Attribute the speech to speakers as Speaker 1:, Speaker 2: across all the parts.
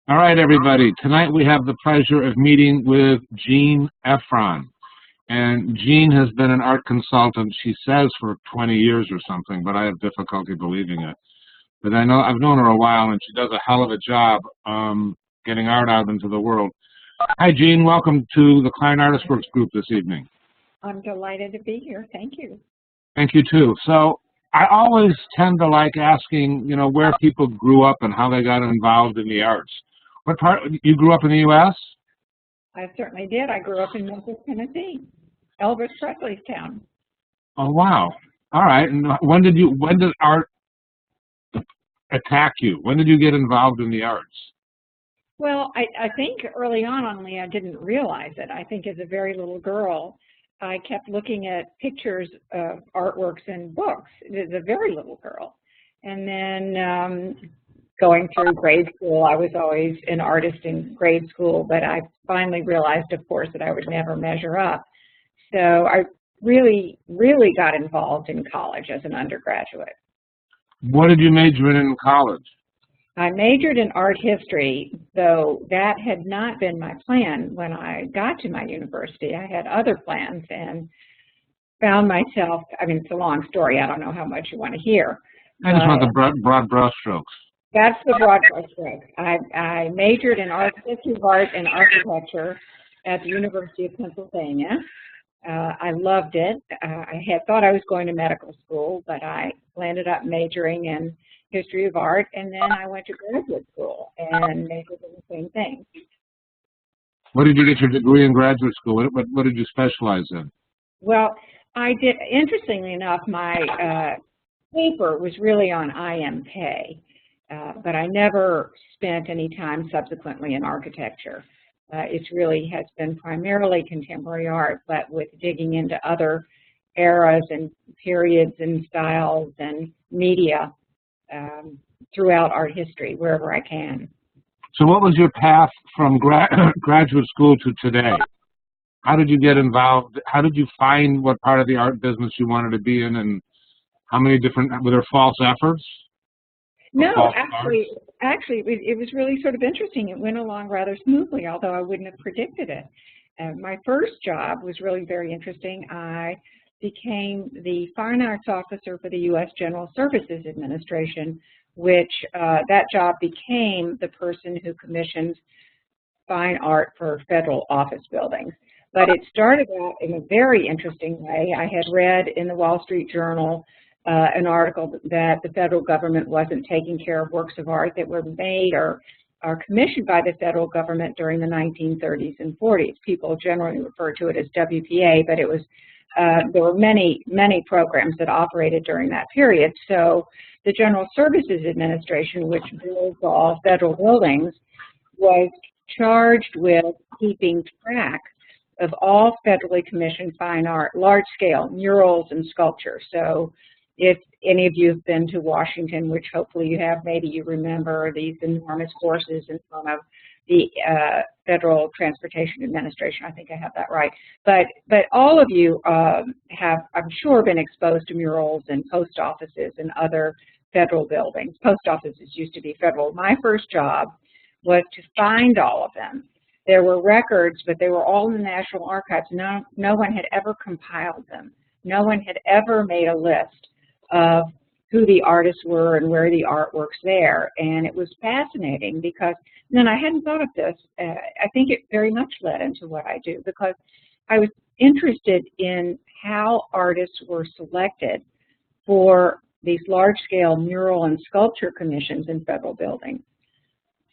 Speaker 1: All right, everybody. Tonight we have the pleasure of meeting with Jean Efron. And Jean has been an art consultant, she says, for 20 years or something, but I have difficulty believing it. But I've known her a while, and she does a hell of a job getting art out into the world. Hi, Jean. Welcome to the Klein-Artist-Works group this evening.
Speaker 2: I'm delighted to be here. Thank you.
Speaker 1: Thank you, too. So I always tend to like asking, where people grew up and how they got involved in the arts. What part? You grew up in the U.S.?
Speaker 2: I certainly did. I grew up in Memphis, Tennessee, Elvis Presley's town.
Speaker 1: Oh, wow. All right. And when did art attack you? When did you get involved in the arts?
Speaker 2: Well, I think early on, only I didn't realize it. I think as a very little girl, I kept looking at pictures of artworks in books as a very little girl. And then going through grade school, I was always an artist in grade school, but I finally realized, of course, that I would never measure up. So I really, really got involved in college as an undergraduate.
Speaker 1: What did you major in college?
Speaker 2: I majored in art history, though that had not been my plan when I got to my university. I had other plans and found myself, it's a long story, I don't know how much you want to hear.
Speaker 1: I just want the broad brushstrokes.
Speaker 2: That's the broad brushstrokes. I majored in history of art and architecture at the University of Pennsylvania. I loved it. I had thought I was going to medical school, but I landed up majoring in history of art, and then I went to graduate school and majored in the same thing.
Speaker 1: What did you get your degree in graduate school? What did you specialize in?
Speaker 2: Well, I did. Interestingly enough, my paper was really on IMK, but I never spent any time subsequently in architecture. It really has been primarily contemporary art, but with digging into other eras and periods and styles and media throughout art history, wherever I can.
Speaker 1: So what was your path from graduate school to today? How did you get involved? How did you find what part of the art business you wanted to be in, and how many different, were there false efforts?
Speaker 2: No, actually, it was really sort of interesting. It went along rather smoothly, although I wouldn't have predicted it. My first job was really very interesting. I became the Fine Arts Officer for the U.S. General Services Administration, which that job became the person who commissions fine art for federal office buildings. But it started out in a very interesting way. I had read in the Wall Street Journal an article that the federal government wasn't taking care of works of art that were made or are commissioned by the federal government during the 1930s and 40s. People generally refer to it as WPA, but it was there were many programs that operated during that period. So the General Services Administration, which builds all federal buildings, was charged with keeping track of all federally commissioned fine art, large-scale murals and sculpture. So if any of you have been to Washington, which hopefully you have, maybe you remember these enormous horses in front of the Federal Transportation Administration. I think I have that right. But all of you have, I'm sure, been exposed to murals in post offices and other federal buildings. Post offices used to be federal. My first job was to find all of them. There were records, but they were all in the National Archives. No one had ever compiled them. No one had ever made a list of who the artists were and where the artwork's there. And it was fascinating because then I hadn't thought of this. I think it very much led into what I do because I was interested in how artists were selected for these large-scale mural and sculpture commissions in federal buildings.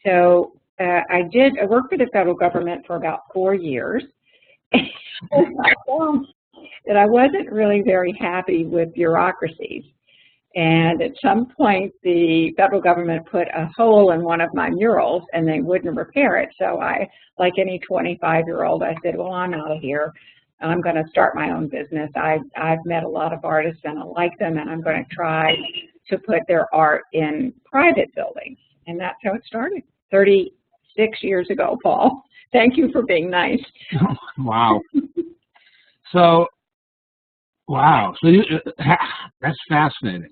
Speaker 2: So I worked for the federal government for about 4 years. And I found that I wasn't really very happy with bureaucracies. And at some point, the federal government put a hole in one of my murals and they wouldn't repair it. So I, like any 25-year-old, I said, well, I'm out of here. I'm going to start my own business. I've met a lot of artists and I like them, and I'm going to try to put their art in private buildings. And that's how it started 36 years ago, Paul. Thank you for being nice.
Speaker 1: Wow. So, wow. So that's fascinating.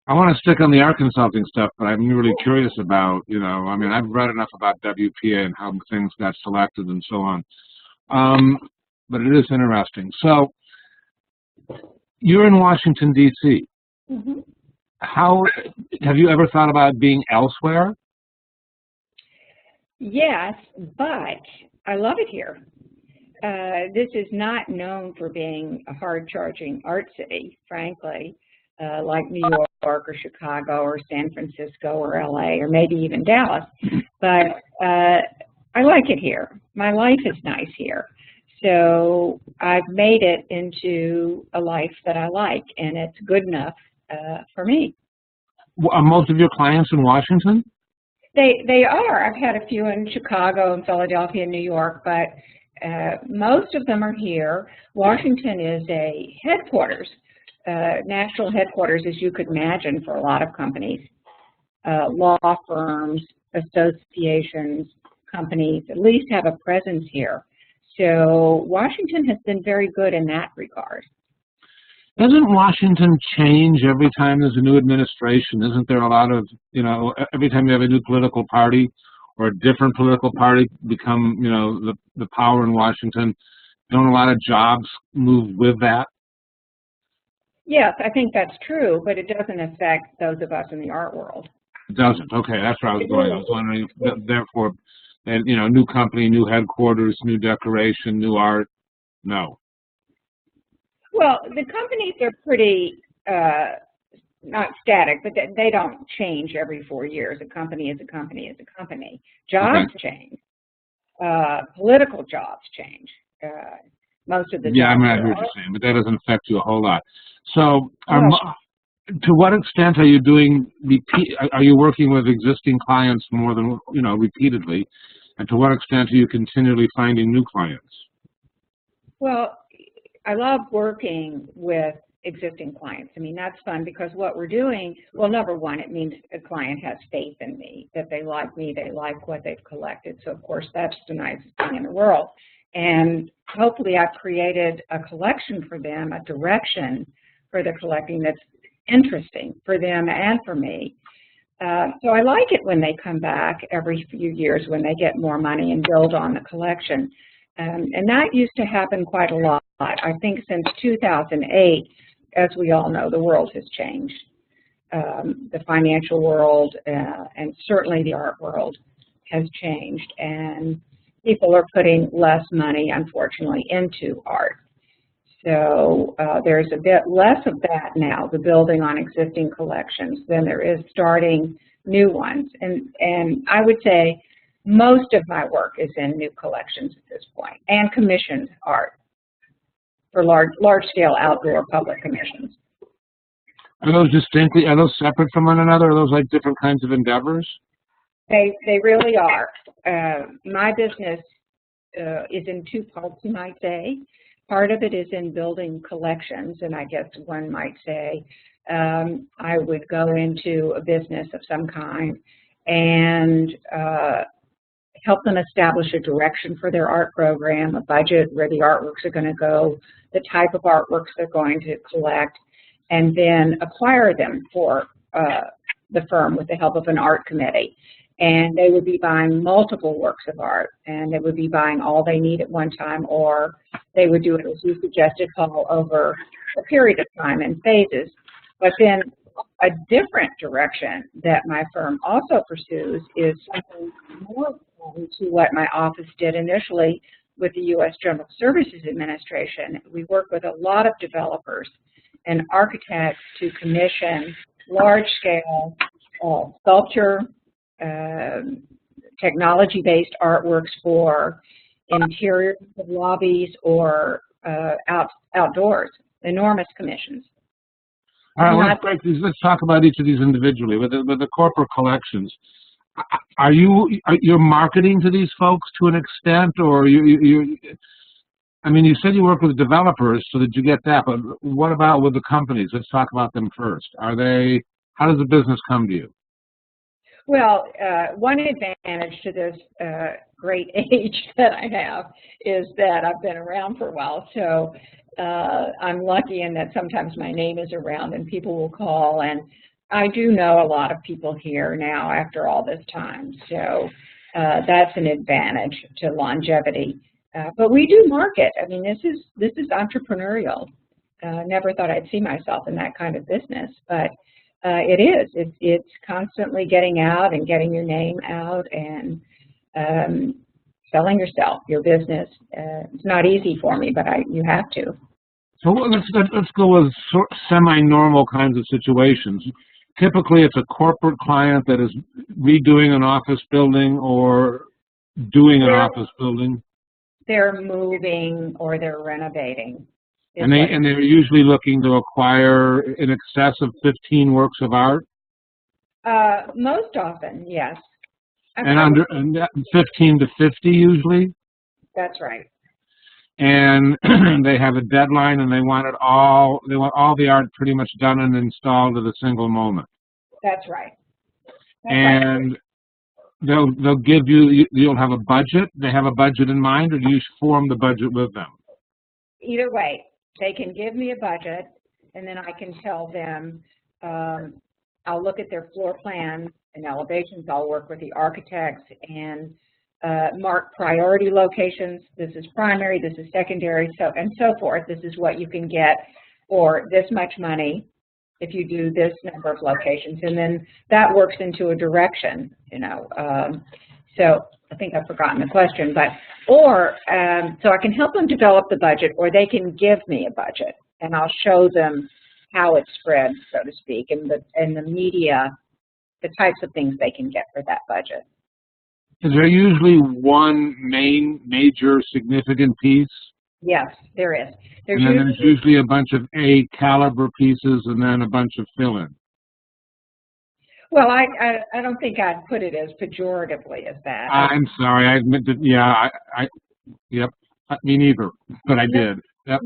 Speaker 1: I want to stick on the art consulting stuff, but I'm really curious about, I mean, I've read enough about WPA and how things got selected and so on. But it is interesting. So you're in Washington, D.C.
Speaker 2: Mm-hmm.
Speaker 1: How have you ever thought about being elsewhere?
Speaker 2: Yes, but I love it here. This is not known for being a hard-charging art city, frankly, like New York or Chicago or San Francisco or LA or maybe even Dallas. But I like it here. My life is nice here. So I've made it into a life that I like, and it's good enough for me.
Speaker 1: Are most of your clients in Washington?
Speaker 2: They are. I've had a few in Chicago and Philadelphia and New York, but most of them are here. Washington is a headquarters, national headquarters, as you could imagine, for a lot of companies, law firms, associations, companies, at least have a presence here. So Washington has been very good in that regard.
Speaker 1: Doesn't Washington change every time there's a new administration? Isn't there a lot of, every time you have a new political party or a different political party become, the power in Washington, don't a lot of jobs move with that?
Speaker 2: Yes, I think that's true, but it doesn't affect those of us in the art world.
Speaker 1: It doesn't. Okay, that's where I was going. I was wondering, therefore, new company, new headquarters, new decoration, new art, no.
Speaker 2: Well, the companies are pretty, not static, but they don't change every 4 years. A company is a company is a company. Jobs change. Political jobs change. Most of the
Speaker 1: I mean, I hear what you're saying, but that doesn't affect you a whole lot. So, to what extent are you are you working with existing clients more than, repeatedly? And to what extent are you continually finding new clients?
Speaker 2: Well, I love working with existing clients. I mean, that's fun because what we're doing, well, number one, it means a client has faith in me, that they like me, they like what they've collected. So, of course, that's the nicest thing in the world. And hopefully I've created a collection for them, a direction for the collecting that's interesting for them and for me. So I like it when they come back every few years when they get more money and build on the collection. And that used to happen quite a lot. I think since 2008, as we all know, the world has changed. The financial world and certainly the art world has changed. And people are putting less money, unfortunately, into art. So there's a bit less of that now, the building on existing collections, than there is starting new ones. And I would say most of my work is in new collections at this point, and commissioned art for large-scale outdoor public commissions.
Speaker 1: Are those separate from one another? Are those like different kinds of endeavors?
Speaker 2: They really are. My business is in two parts, you might say. Part of it is in building collections, and I guess one might say I would go into a business of some kind and help them establish a direction for their art program, a budget, where the artworks are going to go, the type of artworks they're going to collect, and then acquire them for the firm with the help of an art committee. And they would be buying multiple works of art, and they would be buying all they need at one time, or they would do it, as you suggested, Paul, over a period of time in phases. But then a different direction that my firm also pursues is something more to what my office did initially with the U.S. General Services Administration. We work with a lot of developers and architects to commission large-scale sculpture, technology-based artworks for interiors of lobbies or outdoors, enormous commissions.
Speaker 1: All right, let's talk about each of these individually. With the corporate collections, you're marketing to these folks to an extent, or I mean, you said you work with developers, so did you get that? But what about with the companies? Let's talk about them first. How does the business come to you?
Speaker 2: Well, one advantage to this great age that I have is that I've been around for a while. So I'm lucky in that sometimes my name is around and people will call and I do know a lot of people here now after all this time, so that's an advantage to longevity. But we do market. I mean, this is entrepreneurial. Never thought I'd see myself in that kind of business, but it is. It's constantly getting out and getting your name out and selling yourself, your business. It's not easy for me, but you have to.
Speaker 1: So let's go with semi-normal kinds of situations. Typically, it's a corporate client that is redoing an office building or doing an office building.
Speaker 2: They're moving or they're renovating.
Speaker 1: And they're usually looking to acquire in excess of 15 works of art?
Speaker 2: Most often, yes.
Speaker 1: And 15 to 50 usually?
Speaker 2: That's right.
Speaker 1: And they have a deadline, and they want all the art pretty much done and installed at a single moment.
Speaker 2: That's right.
Speaker 1: And they'll give you'll have a budget. They have a budget in mind, or do you form the budget with them?
Speaker 2: Either way, they can give me a budget, and then I can tell them, I'll look at their floor plan and elevations. I'll work with the architects and mark priority locations. This is primary, this is secondary, and so forth. This is what you can get for this much money if you do this number of locations, and then that works into a direction, So I think I've forgotten the question, but so I can help them develop the budget, or they can give me a budget, and I'll show them how it's spread, so to speak, and the media, the types of things they can get for that budget.
Speaker 1: Is there usually one major significant piece?
Speaker 2: Yes, there is.
Speaker 1: There's usually a bunch of A caliber pieces and then a bunch of fill-in.
Speaker 2: Well, I don't think I'd put it as pejoratively as that.
Speaker 1: I'm sorry, I admit that. Yeah, yep. Me neither, but I did. Yep.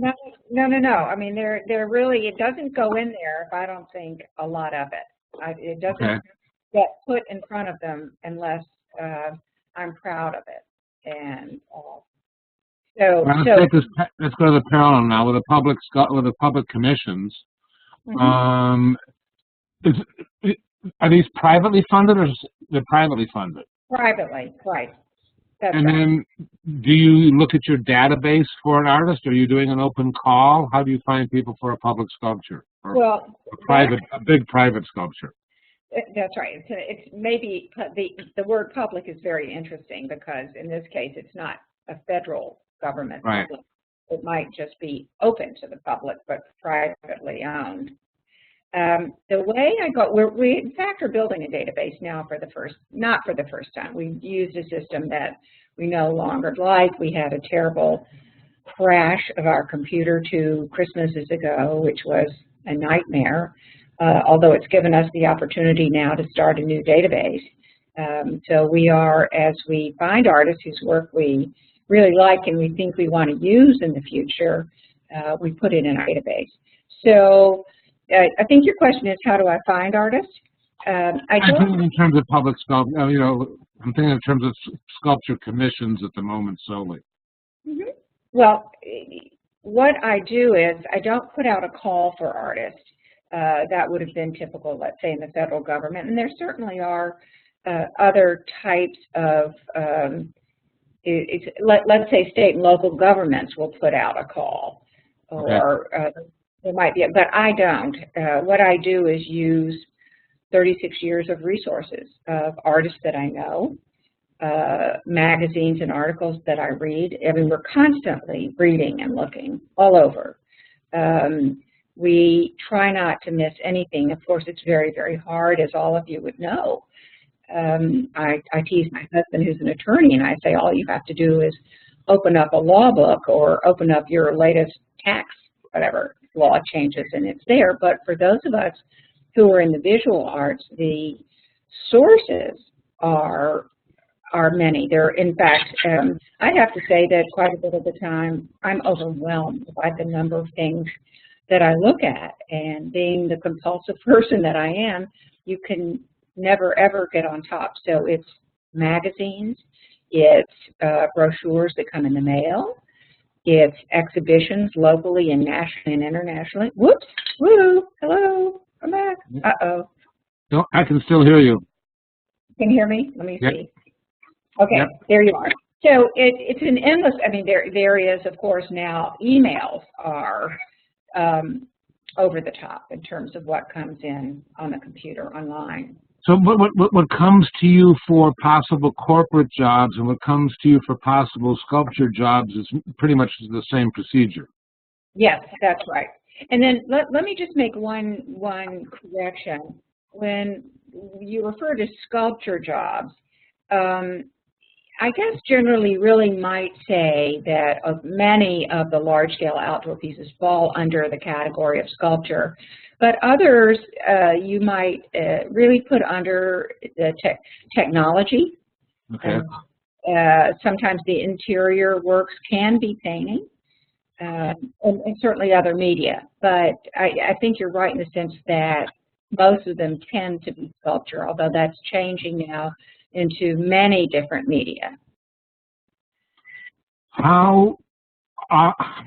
Speaker 2: No. I mean, they're really. It doesn't go in there if I don't think a lot of it. It doesn't get put in front of them unless I'm proud of it, and so. Let's go to the parallel now with the public commissions.
Speaker 1: Mm-hmm. Are these privately funded, or they're privately funded?
Speaker 2: Privately, right. That's
Speaker 1: and
Speaker 2: right.
Speaker 1: Then, do you look at your database for an artist? Are you doing an open call? How do you find people for a public sculpture, or a big private sculpture?
Speaker 2: That's right. It's maybe the word public is very interesting because in this case it's not a federal government.
Speaker 1: Right.
Speaker 2: It might just be open to the public but privately owned. The way I go, we in fact are building a database now not for the first time. We used a system that we no longer like. We had a terrible crash of our computer 2 Christmases ago, which was a nightmare. Although it's given us the opportunity now to start a new database. So we are, as we find artists whose work we really like and we think we want to use in the future, we put it in our database. So I think your question is, how do I find artists?
Speaker 1: I'm thinking in terms of public sculpture, I'm thinking in terms of sculpture commissions at the moment solely.
Speaker 2: Mm-hmm. Well, what I do is I don't put out a call for artists. That would have been typical, let's say, in the federal government. And there certainly are other types of, let's say state and local governments will put out a call. Or there might be, but I don't. What I do is use 36 years of resources of artists that I know, magazines and articles that I read. I mean, we're constantly reading and looking all over. We try not to miss anything. Of course, it's very, very hard, as all of you would know. I tease my husband, who's an attorney, and I say all you have to do is open up a law book or open up your latest tax, whatever law changes, and it's there. But for those of us who are in the visual arts, the sources are many. In fact, I have to say that quite a bit of the time I'm overwhelmed by the number of things that I look at, and being the compulsive person that I am, you can never ever get on top. So it's magazines, it's brochures that come in the mail, it's exhibitions locally and nationally and internationally. Whoops, woo, hello, I'm back. Uh-oh.
Speaker 1: No, I can still hear you.
Speaker 2: Can you hear me? Let me
Speaker 1: Yep.
Speaker 2: see. Okay,
Speaker 1: Yep.
Speaker 2: there you are. So it's an endless, I mean, there is, of course, now emails are over the top in terms of what comes in on the computer online.
Speaker 1: So what comes to you for possible corporate jobs and what comes to you for possible sculpture jobs is pretty much the same procedure.
Speaker 2: Yes, that's right. And then let me just make one correction. When you refer to sculpture jobs, I guess generally really might say that many of the large-scale outdoor pieces fall under the category of sculpture, but others you might really put under the technology.
Speaker 1: Okay.
Speaker 2: Sometimes the interior works can be painting, and certainly other media. But I think you're right in the sense that most of them tend to be sculpture, although that's changing now into many different media.
Speaker 1: How often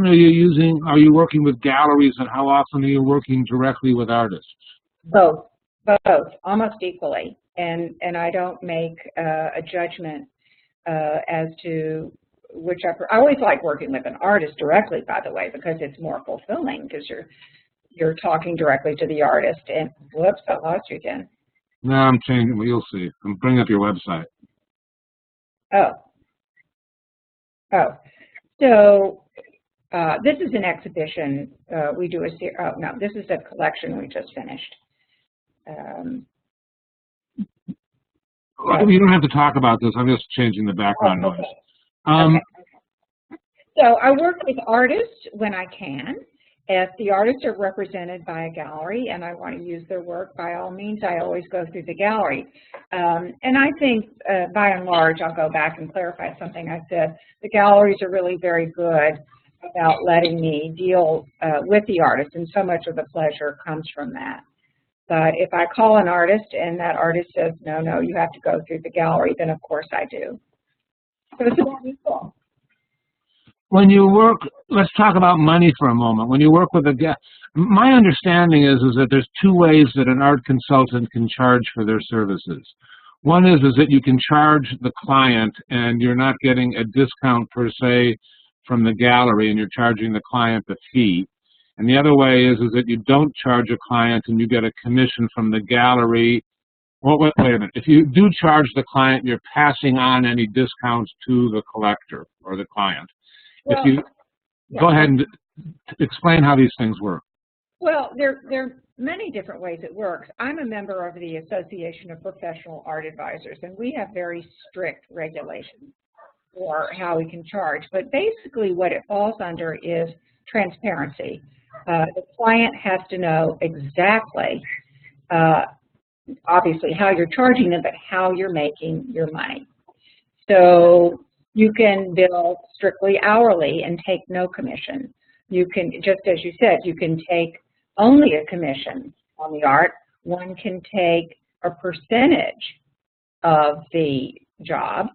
Speaker 1: are you working with galleries, and how often are you working directly with artists?
Speaker 2: Both, almost equally. And I don't make a judgment as to which I always like working with an artist directly, by the way, because it's more fulfilling because you're talking directly to the artist. And whoops, I lost you again.
Speaker 1: No, I'm changing. Well, you'll see. I'm bringing up your website.
Speaker 2: Oh. So this is an exhibition. We do no, this is a collection we just finished.
Speaker 1: You don't have to talk about this. I'm just changing the background noise.
Speaker 2: Okay. So I work with artists when I can. If the artists are represented by a gallery and I want to use their work, by all means, I always go through the gallery. And I think, by and large, I'll go back and clarify something I said. The galleries are really very good about letting me deal with the artist, and so much of the pleasure comes from that. But if I call an artist and that artist says, no, you have to go through the gallery, then of course I do. So it's about equal.
Speaker 1: When you work, let's talk about money for a moment. When you work with a guest, my understanding is that there's two ways that an art consultant can charge for their services. One is that you can charge the client and you're not getting a discount per se from the gallery and you're charging the client the fee. And the other way is that you don't charge a client and you get a commission from the gallery. Well, wait a minute. If you do charge the client, you're passing on any discounts to the collector or the client.
Speaker 2: Well,
Speaker 1: if you go ahead and explain how these things work.
Speaker 2: Well, there are many different ways it works. I'm a member of the Association of Professional Art Advisors, and we have very strict regulations for how we can charge. But basically what it falls under is transparency. The client has to know exactly, obviously, how you're charging them, but how you're making your money. So you can bill strictly hourly and take no commission. You can, just as you said, you can take only a commission on the art. One can take a percentage of the job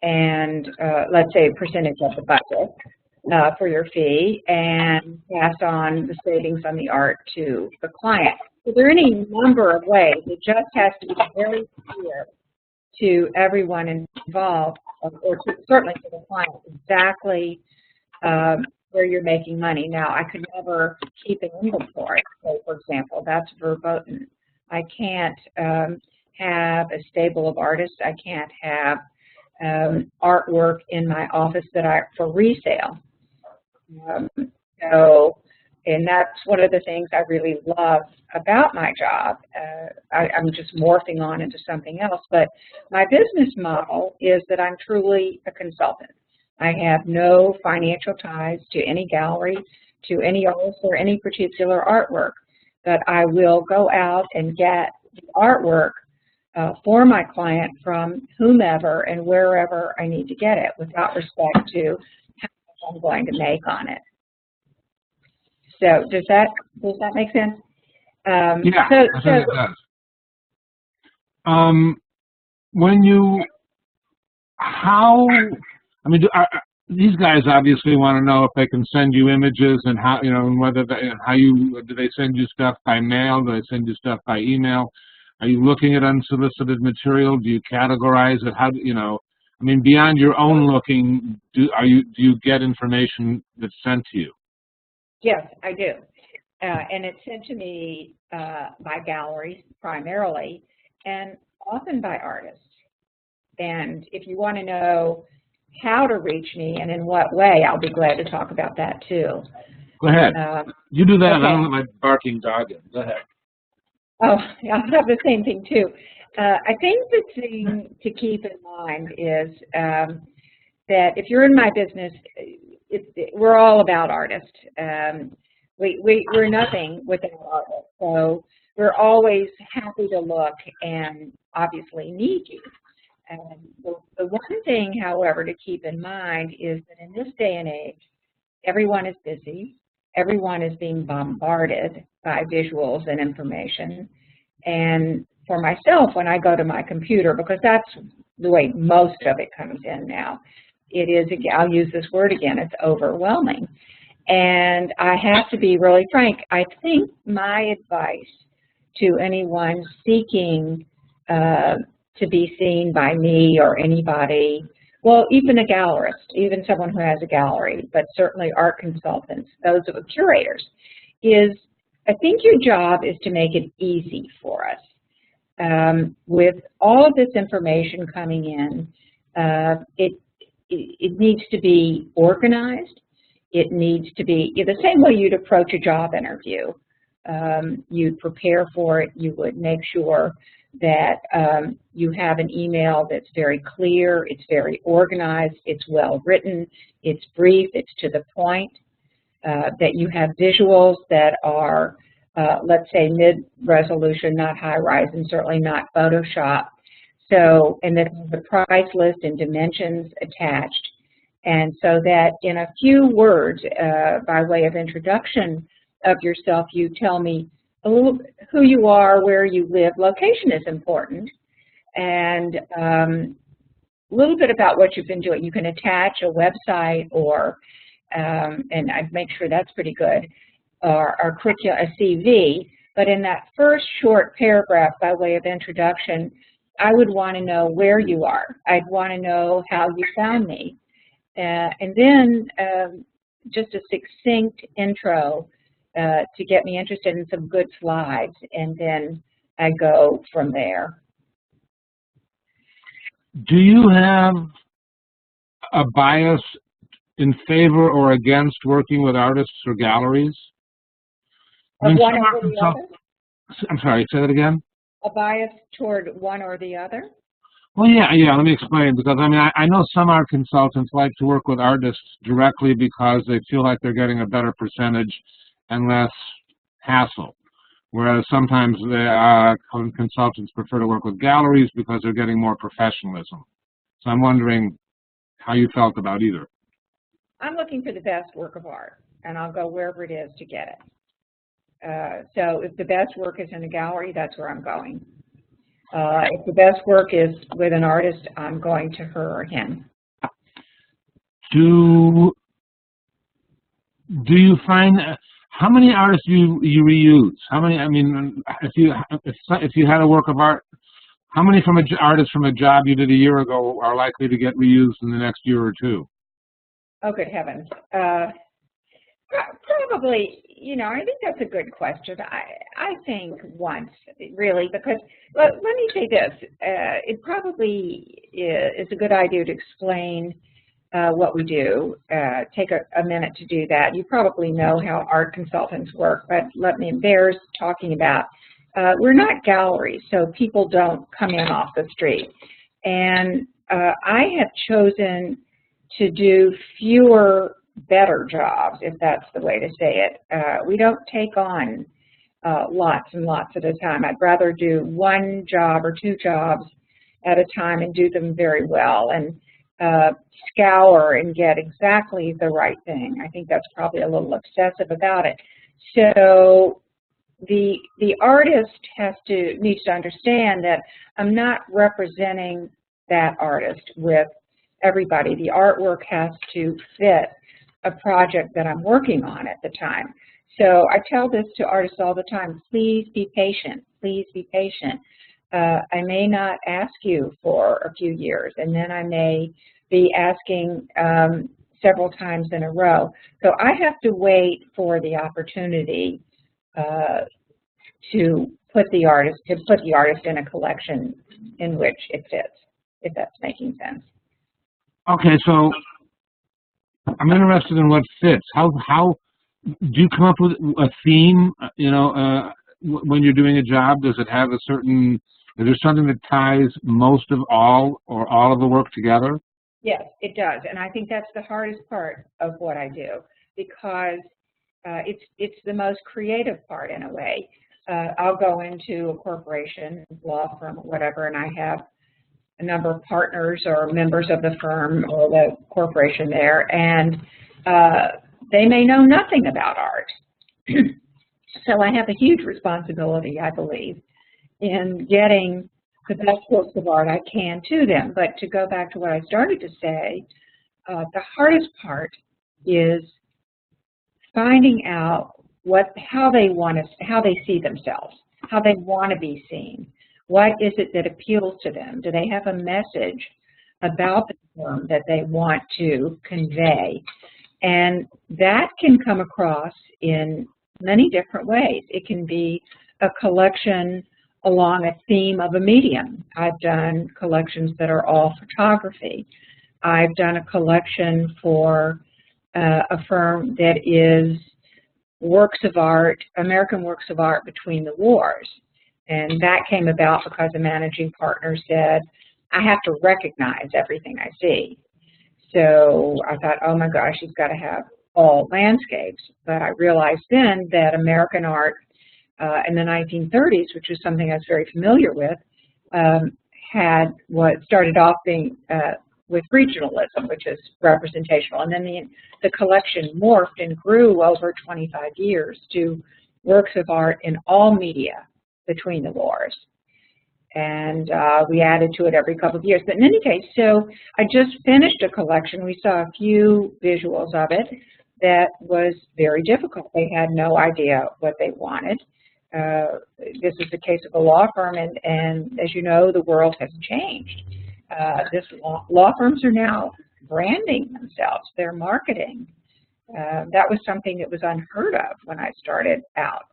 Speaker 2: and let's say a percentage of the budget for your fee and pass on the savings on the art to the client. So there are any number of ways. It just has to be very clear to everyone involved, or certainly to the client, exactly where you're making money. Now, I could never keep an inventory. So, for example, that's verboten. I can't have a stable of artists. I can't have artwork in my office for resale. And that's one of the things I really love about my job. I'm just morphing on into something else, but my business model is that I'm truly a consultant. I have no financial ties to any gallery, to any artist, or any particular artwork, but I will go out and get the artwork for my client from whomever and wherever I need to get it, without respect to how much I'm going to make on it. So does that make sense?
Speaker 1: Yeah, I think it does. these guys obviously want to know if they can send you images and how, you know, and whether they, and how you, do they send you stuff by mail? Do they send you stuff by email? Are you looking at unsolicited material? Do you categorize it? How do you know? I mean, beyond your own looking, do you get information that's sent to you?
Speaker 2: Yes, I do, and it's sent to me by galleries primarily, and often by artists. And if you want to know how to reach me and in what way, I'll be glad to talk about that too.
Speaker 1: Go ahead. You do that.
Speaker 2: Okay.
Speaker 1: I don't let my barking dog in. Go ahead.
Speaker 2: Oh, I have the same thing too. I think the thing to keep in mind is that if you're in my business, we're all about artists. We're nothing without artists. So we're always happy to look and obviously need you. The one thing, however, to keep in mind is that in this day and age, everyone is busy. Everyone is being bombarded by visuals and information. And for myself, when I go to my computer, because that's the way most of it comes in now, it is, I'll use this word again, it's overwhelming. And I have to be really frank. I think my advice to anyone seeking to be seen by me or anybody, well, even a gallerist, even someone who has a gallery, but certainly art consultants, those of curators, is I think your job is to make it easy for us. With all of this information coming in, it needs to be organized. It needs to be the same way you'd approach a job interview. You'd prepare for it. You would make sure that you have an email that's very clear, it's very organized, it's well written, it's brief, it's to the point, that you have visuals that are, let's say, mid-resolution, not high-rise, and certainly not Photoshop. So, and then the price list and dimensions attached. And so that in a few words, by way of introduction of yourself, you tell me a little who you are, where you live. Location is important, and a little bit about what you've been doing. You can attach a website or, and I'd make sure that's pretty good, or a CV. But in that first short paragraph, by way of introduction, I would want to know where you are. I'd want to know how you found me, and then just a succinct intro. To get me interested in some good slides, and then I go from there.
Speaker 1: Do you have a bias in favor or against working with artists or galleries? I mean,
Speaker 2: one or the other?
Speaker 1: I'm sorry, say that again?
Speaker 2: A bias toward one or the other?
Speaker 1: Well, yeah, let me explain, because I mean, I know some art consultants like to work with artists directly because they feel like they're getting a better percentage and less hassle, whereas sometimes the consultants prefer to work with galleries because they're getting more professionalism. So I'm wondering how you felt about either.
Speaker 2: I'm looking for the best work of art, and I'll go wherever it is to get it. So if the best work is in a gallery, that's where I'm going. If the best work is with an artist, I'm going to her or him.
Speaker 1: Do you find... How many artists you reuse? How many? I mean, if you had a work of art, how many from artists from a job you did a year ago are likely to get reused in the next year or two?
Speaker 2: Oh, good heavens! Probably. You know, I think that's a good question. I think once, really, because let me say this: it probably is a good idea to explain what we do. Take a minute to do that. You probably know how art consultants work, but bears talking about. We're not galleries, so people don't come in off the street. And I have chosen to do fewer, better jobs, if that's the way to say it. We don't take on lots and lots at a time. I'd rather do one job or two jobs at a time and do them very well, and scour and get exactly the right thing. I think that's probably a little obsessive about it. So the artist needs to understand that I'm not representing that artist with everybody. The artwork has to fit a project that I'm working on at the time. So I tell this to artists all the time, please be patient, please be patient. I may not ask you for a few years, and then I may be asking several times in a row. So I have to wait for the opportunity to put the artist in a collection in which it fits, if that's making sense.
Speaker 1: Okay, so I'm interested in what fits. How do you come up with a theme? You know, when you're doing a job, does it have a certain? Is there something that ties most of all or all of the work together?
Speaker 2: Yes, it does, and I think that's the hardest part of what I do, because it's the most creative part in a way. I'll go into a corporation, law firm, whatever, and I have a number of partners or members of the firm or the corporation there, and they may know nothing about art. So I have a huge responsibility, I believe, in getting the best works of art I can to them. But to go back to what I started to say, the hardest part is finding out how they see themselves, how they want to be seen. What is it that appeals to them? Do they have a message about the firm that they want to convey? And that can come across in many different ways. It can be a collection along a theme of a medium. I've done collections that are all photography. I've done a collection for a firm that is works of art, American works of art between the wars. And that came about because a managing partner said, I have to recognize everything I see. So I thought, oh my gosh, you've got to have all landscapes. But I realized then that American art in the 1930s, which was something I was very familiar with, had what started off being with regionalism, which is representational. And then the collection morphed and grew over 25 years to works of art in all media between the wars. And we added to it every couple of years. But in any case, so I just finished a collection. We saw a few visuals of it that was very difficult. They had no idea what they wanted. This is the case of a law firm, and as you know, the world has changed. Law firms are now branding themselves. They're marketing. That was something that was unheard of when I started out.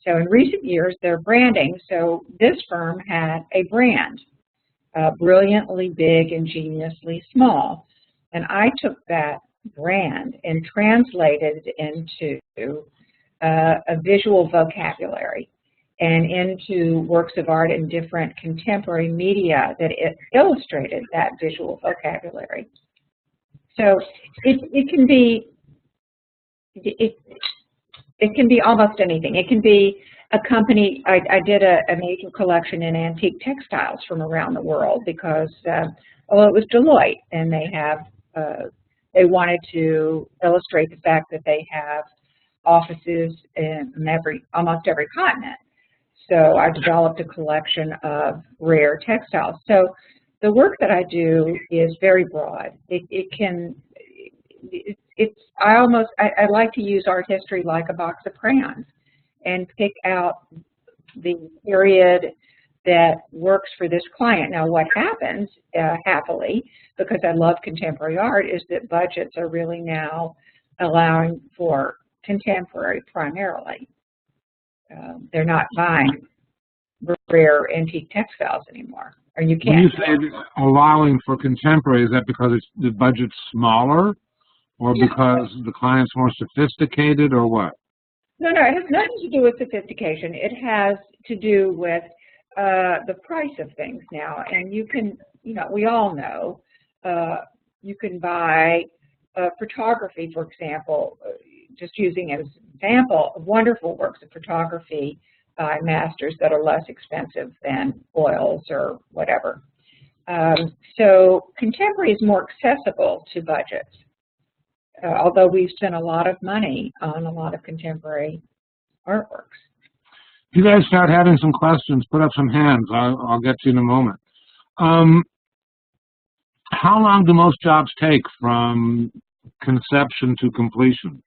Speaker 2: So in recent years, they're branding. So this firm had a brand, brilliantly big, ingeniously small. And I took that brand and translated it into a visual vocabulary and into works of art in different contemporary media that it illustrated that visual vocabulary. So it can be almost anything. It can be a company. I did a major collection in antique textiles from around the world because, well, it was Deloitte, and they wanted to illustrate the fact that they have offices in almost every continent. So I developed a collection of rare textiles. So the work that I do is very broad. I like to use art history like a box of crayons and pick out the period that works for this client. Now what happens, happily, because I love contemporary art, is that budgets are really now allowing for contemporary primarily. They're not buying rare antique textiles anymore. Or you can't.
Speaker 1: When you say allowing for contemporary, is that because the budget's smaller? Or because the client's more sophisticated, or what?
Speaker 2: No, it has nothing to do with sophistication. It has to do with the price of things now. And you can, we all know, you can buy photography, for example, just using it as an example, wonderful works of photography by masters that are less expensive than oils or whatever. So contemporary is more accessible to budgets. Although we've spent a lot of money on a lot of contemporary artworks.
Speaker 1: If you guys start having some questions, put up some hands. I'll get to you in a moment. How long do most jobs take from conception to completion?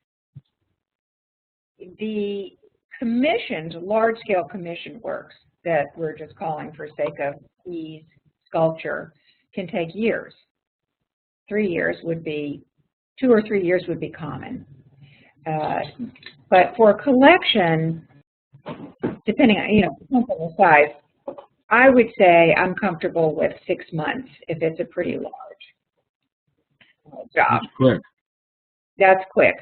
Speaker 2: The commissioned, large-scale commission works that we're just calling for sake of ease, sculpture, can take years. 3 years would be, 2 or 3 years would be common. But for a collection, depending on, depends on the size, I would say I'm comfortable with 6 months if it's a pretty large job.
Speaker 1: That's quick.
Speaker 2: That's quick.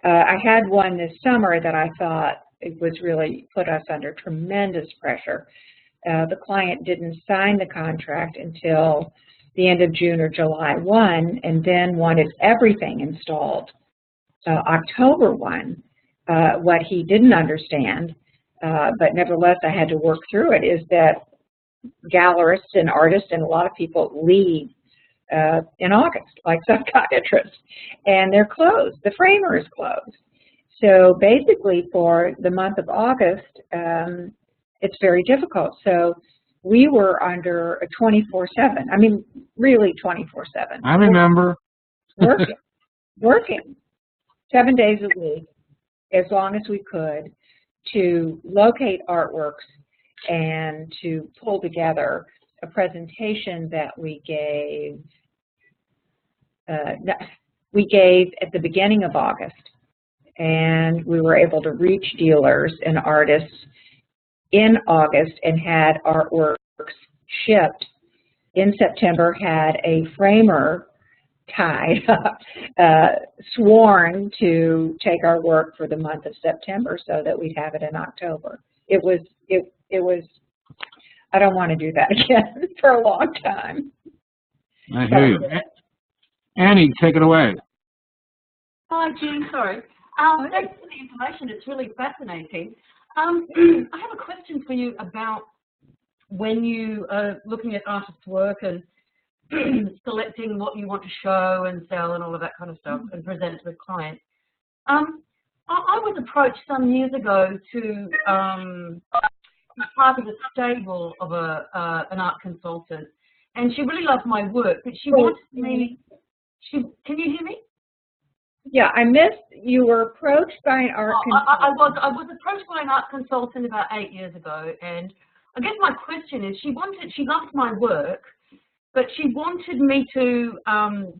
Speaker 2: I had one this summer that I thought it was really put us under tremendous pressure. The client didn't sign the contract until the end of June or July 1, and then wanted everything installed October 1. What he didn't understand, but nevertheless I had to work through it, is that gallerists and artists and a lot of people leave in August, like psychiatrists, and they're closed. The framer is closed. So basically for the month of August, it's very difficult. So we were under a 24/7, I mean, really 24/7.
Speaker 1: I remember.
Speaker 2: Working 7 days a week, as long as we could, to locate artworks and to pull together a presentation that we gave at the beginning of August. And we were able to reach dealers and artists in August and had artworks shipped in September, had a framer tied up, sworn to take our work for the month of September so that we'd have it in October. It was, I don't want to do that again for a long time.
Speaker 1: I hear you. Annie, take it away.
Speaker 3: Hi, Jean, sorry. Thanks for the information. It's really fascinating. I have a question for you about when you are looking at artists' work and selecting what you want to show and sell and all of that kind of stuff and present it to the client. I was approached some years ago to be part of a stable of an art consultant, and she really loved my work, but she wanted me. Can you hear me?
Speaker 2: Yeah, I missed. You were approached by an art consultant.
Speaker 3: I was approached by an art consultant about 8 years ago, and I guess my question is, she loved my work, but she wanted me to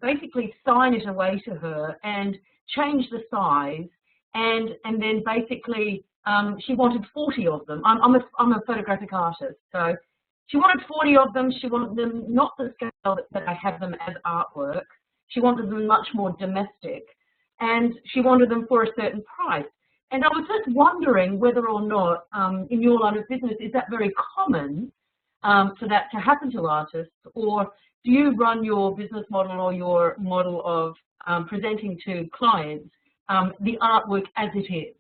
Speaker 3: basically sign it away to her and change the size, and then basically she wanted 40 of them. I'm a photographic artist, so she wanted 40 of them. She wanted them not the scale that I have them as artwork. She wanted them much more domestic, and she wanted them for a certain price. And I was just wondering whether or not, in your line of business, is that very common for that to happen to artists, or do you run your business model or your model of presenting to clients the artwork as it is,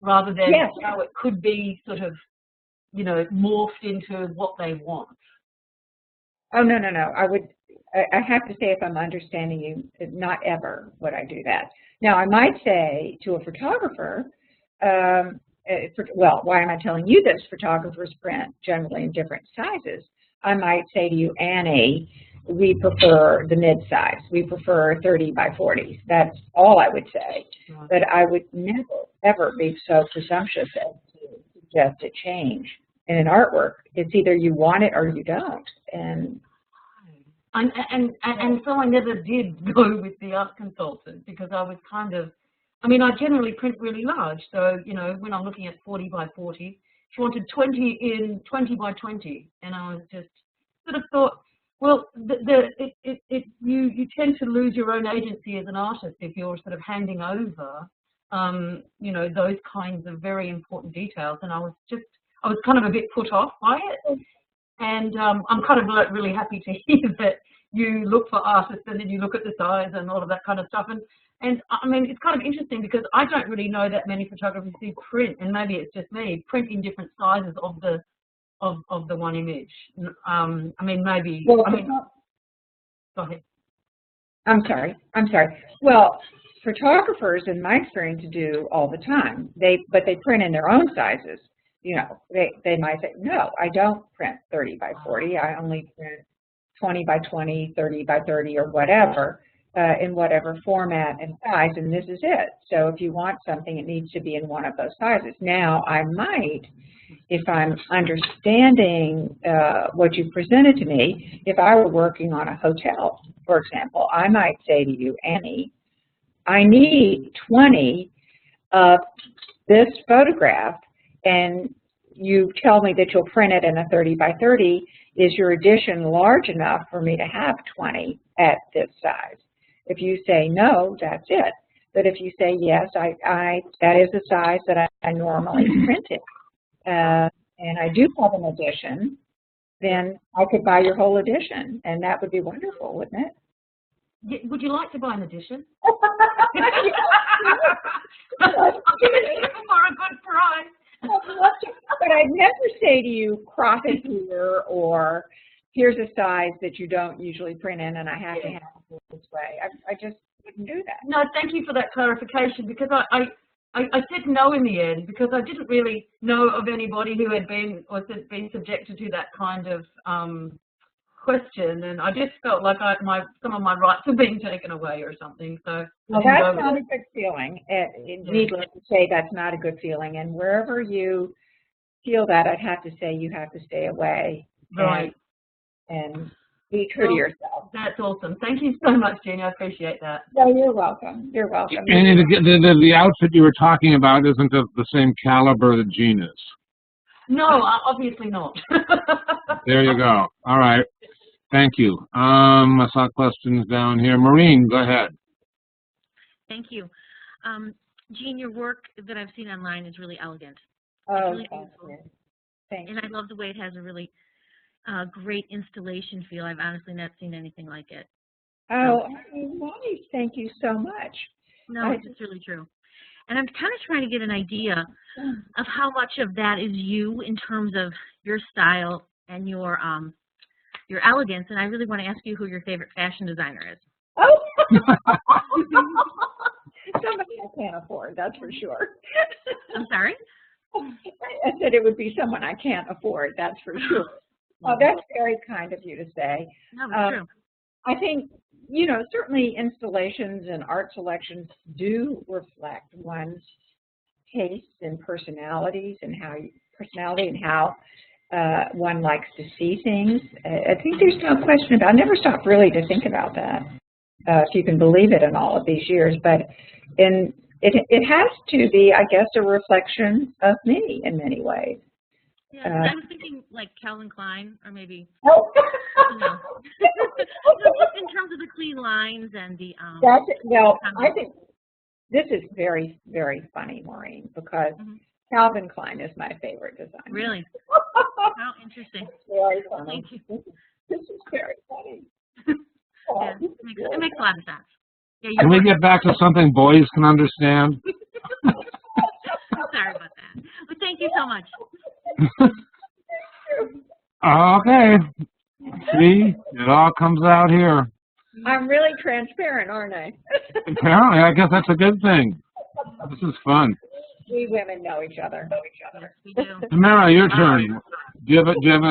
Speaker 3: rather than how it could be sort of, morphed into what they want?
Speaker 2: Oh, no. I have to say, if I'm understanding you, not ever would I do that. Now, I might say to a photographer, well, why am I telling you this? Photographers print generally in different sizes. I might say to you, Annie, we prefer the mid-size. We prefer 30 by 40s. That's all I would say. But I would never, ever be so presumptuous as to suggest a change in an artwork. It's either you want it or you don't. And
Speaker 3: so I never did go with the art consultant, because I was kind of, I generally print really large. So, when I'm looking at 40 by 40, she wanted 20 by 20. And I was just sort of thought, well, you tend to lose your own agency as an artist if you're sort of handing over, those kinds of very important details. And I was kind of a bit put off by it. And I'm kind of really happy to hear that you look for artists and then you look at the size and all of that kind of stuff. And it's kind of interesting, because I don't really know that many photographers who print, and maybe it's just me, print in different sizes of the one image. Maybe.
Speaker 2: Well,
Speaker 3: go ahead.
Speaker 2: I'm sorry. Well, photographers, in my experience, do all the time. But they print in their own sizes. They might say, no, I don't print 30 by 40. I only print 20 by 20, 30 by 30, or whatever, in whatever format and size, and this is it. So if you want something, it needs to be in one of those sizes. Now, I might, if I'm understanding what you presented to me, if I were working on a hotel, for example, I might say to you, Annie, I need 20 of this photograph, and you tell me that you'll print it in a 30 by 30. Is your edition large enough for me to have 20 at this size? If you say no, that's it. But if you say yes, that is the size that I normally print it, and I do have an edition, then I could buy your whole edition, and that would be wonderful, wouldn't it?
Speaker 3: Would you like to buy an edition? For a good price.
Speaker 2: But I'd never say to you, crop it here, or here's a size that you don't usually print in, and I have to have it this way. I just wouldn't do that.
Speaker 3: No, thank you for that clarification, because I said no in the end, because I didn't really know of anybody who had been subjected to that kind of question, and I just felt like some of my rights were being taken away or something. So
Speaker 2: well, that's not a good feeling. Needless to say, that's not a good feeling. And wherever you feel that, I'd have to say you have to stay away.
Speaker 3: Right.
Speaker 2: And be true to yourself.
Speaker 3: That's awesome. Thank you so much, Jean. I appreciate that.
Speaker 2: No, you're welcome. You're welcome.
Speaker 1: And the outfit you were talking about isn't of the same caliber that Jean is.
Speaker 3: No, obviously not.
Speaker 1: There you go. All right. Thank you. I saw questions down here. Maureen, go ahead.
Speaker 4: Thank you. Jean, your work that I've seen online is really elegant.
Speaker 2: Oh,
Speaker 4: really beautiful.
Speaker 2: Thank you.
Speaker 4: And I love the way it has a really great installation feel. I've honestly not seen anything like it.
Speaker 2: Oh, nice. Thank you so much.
Speaker 4: No, it's just really true. And I'm kind of trying to get an idea of how much of that is you in terms of your style and your elegance. And I really want to ask you who your favorite fashion designer is.
Speaker 2: Oh, somebody I can't afford, that's for sure.
Speaker 4: I'm sorry?
Speaker 2: I said it would be someone I can't afford, that's for sure. Oh, that's very kind of you to say.
Speaker 4: No, it's true.
Speaker 2: I think, you know, certainly installations and art selections do reflect one's tastes and personalities and how one likes to see things. I think there's no question about it. I never stopped really to think about that, if you can believe it, in all of these years. But it has to be, I guess, a reflection of me in many ways.
Speaker 4: Yeah, I was thinking like Calvin Klein, or maybe,
Speaker 2: oh.
Speaker 4: you know, just in terms of the clean lines and the.
Speaker 2: That's it. Well, I think this is very, very funny, Maureen, because Calvin Klein is my favorite designer.
Speaker 4: Really? How interesting.
Speaker 2: Very funny.
Speaker 4: Thank you.
Speaker 2: This is very funny.
Speaker 4: Yeah, it makes a lot of sense. Yeah,
Speaker 1: can we get back to something boys can understand?
Speaker 4: Sorry about that. But thank you so much.
Speaker 1: Okay. See, it all comes out here.
Speaker 2: I'm really transparent, aren't I?
Speaker 1: Apparently, I guess that's a good thing. This is fun.
Speaker 2: We women know each other.
Speaker 4: Yes, we do.
Speaker 1: Tamara, your turn. Do you have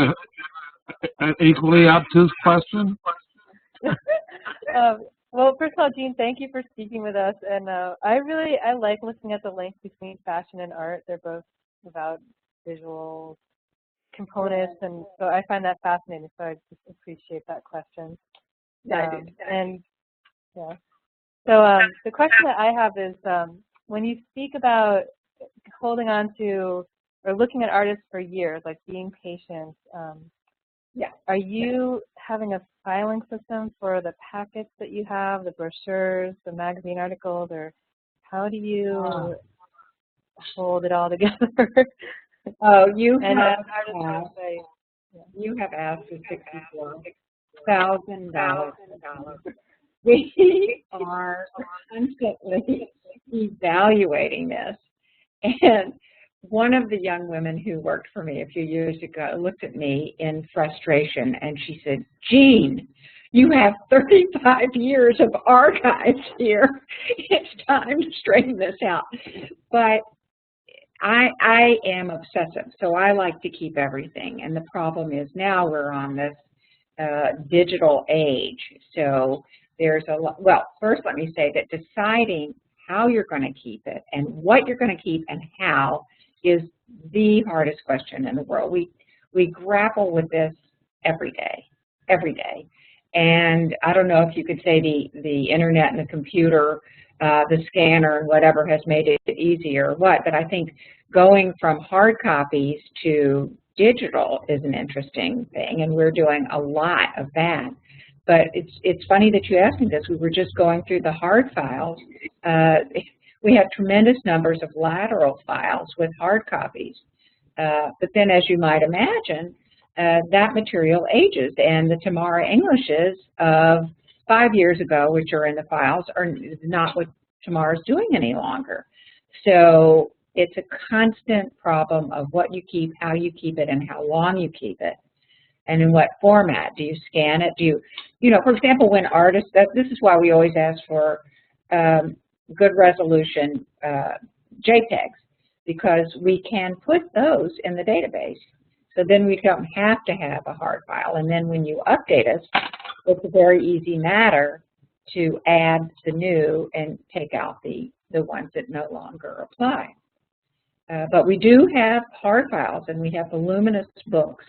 Speaker 1: an equally obtuse question?
Speaker 5: Well, first of all, Jean, thank you for speaking with us. And I like looking at the link between fashion and art. They're both about visual components, and so I find that fascinating. So I just appreciate that question. And yeah. So the question that I have is, when you speak about holding on to or looking at artists for years, like being patient, are you having a filing system for the packets that you have, the brochures, the magazine articles, or how do you hold it all together?
Speaker 2: Oh, you have asked for $64,000. We are constantly evaluating this. And one of the young women who worked for me a few years ago looked at me in frustration and she said, Jean, you have 35 years of archives here. It's time to straighten this out. But I am obsessive, so I like to keep everything. And the problem is now we're on this digital age. So there's a lot, well, first let me say that deciding how you're going to keep it and what you're going to keep and how is the hardest question in the world. We grapple with this every day. And I don't know if you could say the internet and the computer, the scanner and whatever has made it easier or what, but I think going from hard copies to digital is an interesting thing, and we're doing a lot of that. But it's funny that you asked me this. We were just going through the hard files. We have tremendous numbers of lateral files with hard copies. But then, as you might imagine, that material ages, and the Tamara Englishes of 5 years ago, which are in the files, are not what Tamara's doing any longer. So it's a constant problem of what you keep, how you keep it, and how long you keep it, and in what format. Do you scan it? Do you know, for example, when artists, this is why we always ask for good resolution JPEGs, because we can put those in the database. So then we don't have to have a hard file. And then when you update us, it's a very easy matter to add the new and take out the ones that no longer apply. But we do have hard files, and we have voluminous books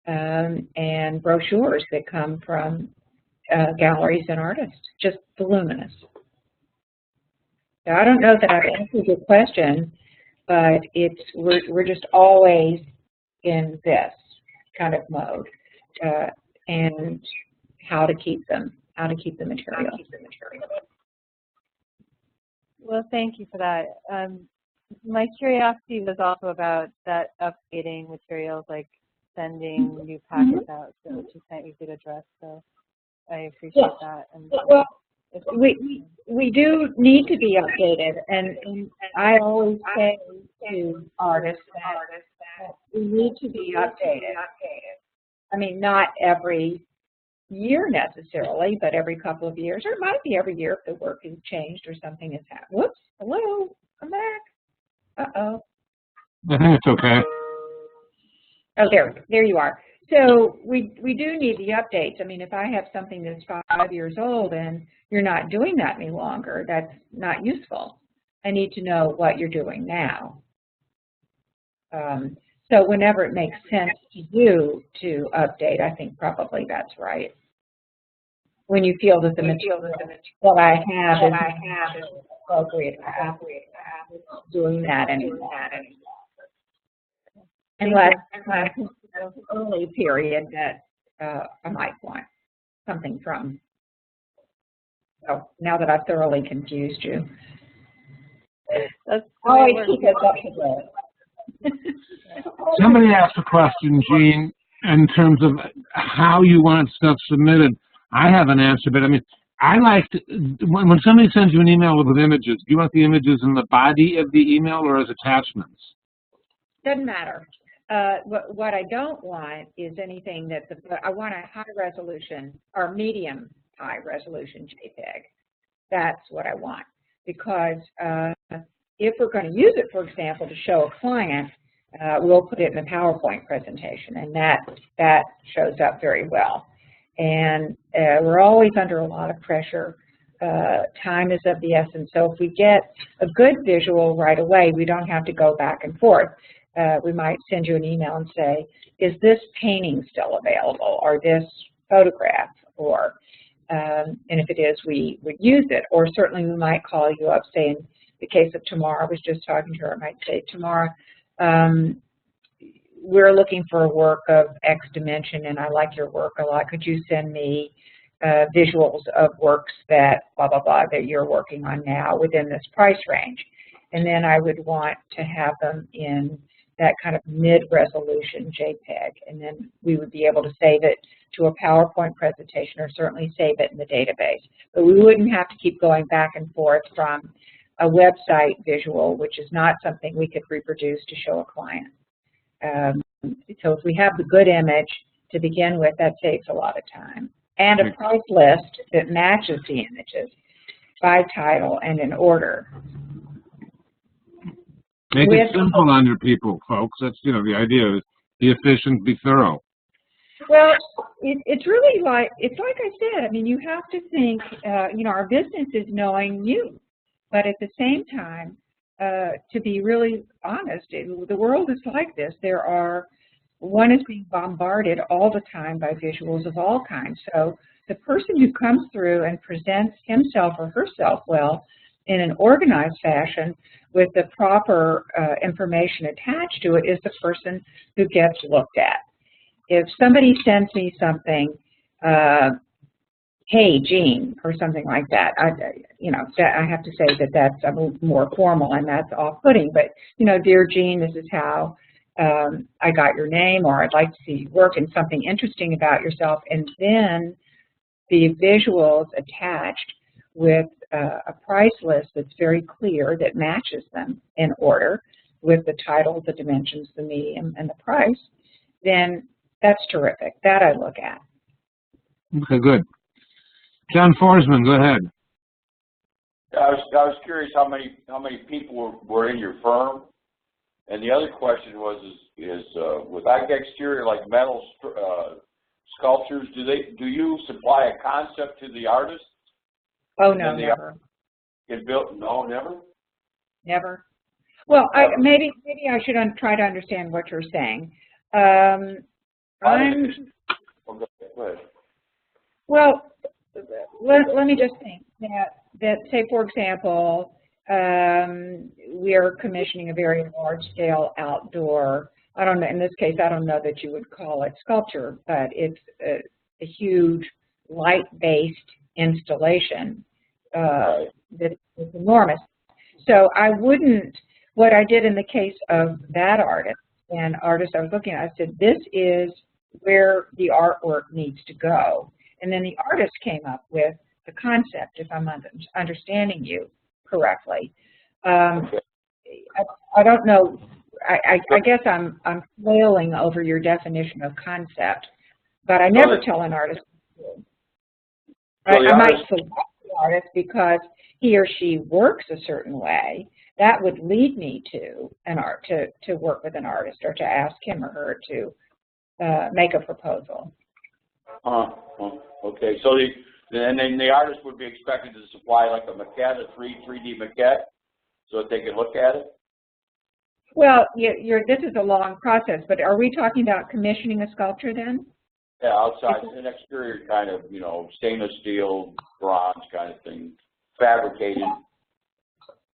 Speaker 2: and brochures that come from galleries and artists, just voluminous. So I don't know that I've answered your question, but we're just always in this kind of mode, and how to keep them, how to keep the material.
Speaker 5: Well, thank you for that. My curiosity was also about that updating materials, like sending new packets out, so which you can't usually address. So I appreciate that. And
Speaker 2: well, we do need to be updated, and I always say to artists that we need to be updated. I mean, not every year necessarily, but every couple of years, or it might be every year if the work has changed or something has happened. Whoops, hello, come back. Uh-oh.
Speaker 1: I think it's okay.
Speaker 2: Oh, there you are. So we do need the updates. I mean, if I have something that's 5 years old and you're not doing that any longer, that's not useful. I need to know what you're doing now. So whenever it makes sense to you to update, I think probably that's right. When you feel that the material that I have is appropriate, doing that anymore. Unless early period that I might want something from. So now that I've thoroughly confused you, always keep us up to date.
Speaker 1: Somebody asked a question, Jean, in terms of how you want stuff submitted. I have an answer, but I mean, I like to, when somebody sends you an email with images, do you want the images in the body of the email or as attachments?
Speaker 2: Doesn't matter. What I don't want is anything that's, I want a high resolution or medium high resolution JPEG. That's what I want, because if we're going to use it, for example, to show a client, we'll put it in a PowerPoint presentation, and that shows up very well. And we're always under a lot of pressure. Time is of the essence. So if we get a good visual right away, we don't have to go back and forth. We might send you an email and say, is this painting still available, or this photograph? Or, and if it is, we would use it. Or certainly we might call you up, say, in the case of Tamara, I was just talking to her, I might say, Tamara, we're looking for a work of X dimension, and I like your work a lot. Could you send me visuals of works that blah, blah, blah, that you're working on now within this price range? And then I would want to have them in that kind of mid-resolution JPEG, and then we would be able to save it to a PowerPoint presentation, or certainly save it in the database. But we wouldn't have to keep going back and forth from a website visual, which is not something we could reproduce to show a client. So if we have the good image to begin with, that saves a lot of time. And a price list that matches the images by title and in order.
Speaker 1: Make it simple on your people, folks. That's, you know, the idea is be efficient, be thorough.
Speaker 2: Well, it's really it's like I said, I mean, you have to think, you know, our business is knowing you, but at the same time, to be really honest, the world is like this. One is being bombarded all the time by visuals of all kinds. So the person who comes through and presents himself or herself well in an organized fashion with the proper information attached to it is the person who gets looked at. If somebody sends me something, hey, Jean, or something like that, you know, I have to say that that's a little more formal and that's off-putting. But, you know, dear Jean, this is how I got your name, or I'd like to see you work, and something interesting about yourself, and then the visuals attached with a price list that's very clear that matches them in order with the title, the dimensions, the medium, and the price, then that's terrific. That I look at.
Speaker 1: Okay, good. John Forsman, go ahead.
Speaker 6: I was curious how many people were in your firm, and the other question is with exterior like metal sculptures, do you supply a concept to the artist?
Speaker 2: Oh no, never.
Speaker 6: Get built? No, never.
Speaker 2: Never. Well, maybe I should try to understand what you're saying.
Speaker 6: Okay, go ahead.
Speaker 2: Well, let me just think that say, for example, we are commissioning a very large-scale outdoor, I don't know, in this case, I don't know that you would call it sculpture, but it's a huge light-based installation that is enormous. So I wouldn't, what I did in the case of that artist, and artist I was looking at, I said, this is where the artwork needs to go. And then the artist came up with the concept, if I'm understanding you correctly. I don't know, I guess I'm flailing over your definition of concept, but I never tell an artist. I might select the artist because he or she works a certain way. That would lead me to to work with an artist, or to ask him or her to make a proposal.
Speaker 6: Okay, so then the artist would be expected to supply like a maquette, a 3D maquette, so that they can look at it?
Speaker 2: Well, this is a long process, but are we talking about commissioning a sculpture then?
Speaker 6: Yeah, outside, an exterior kind of, you know, stainless steel, bronze kind of thing, fabricated.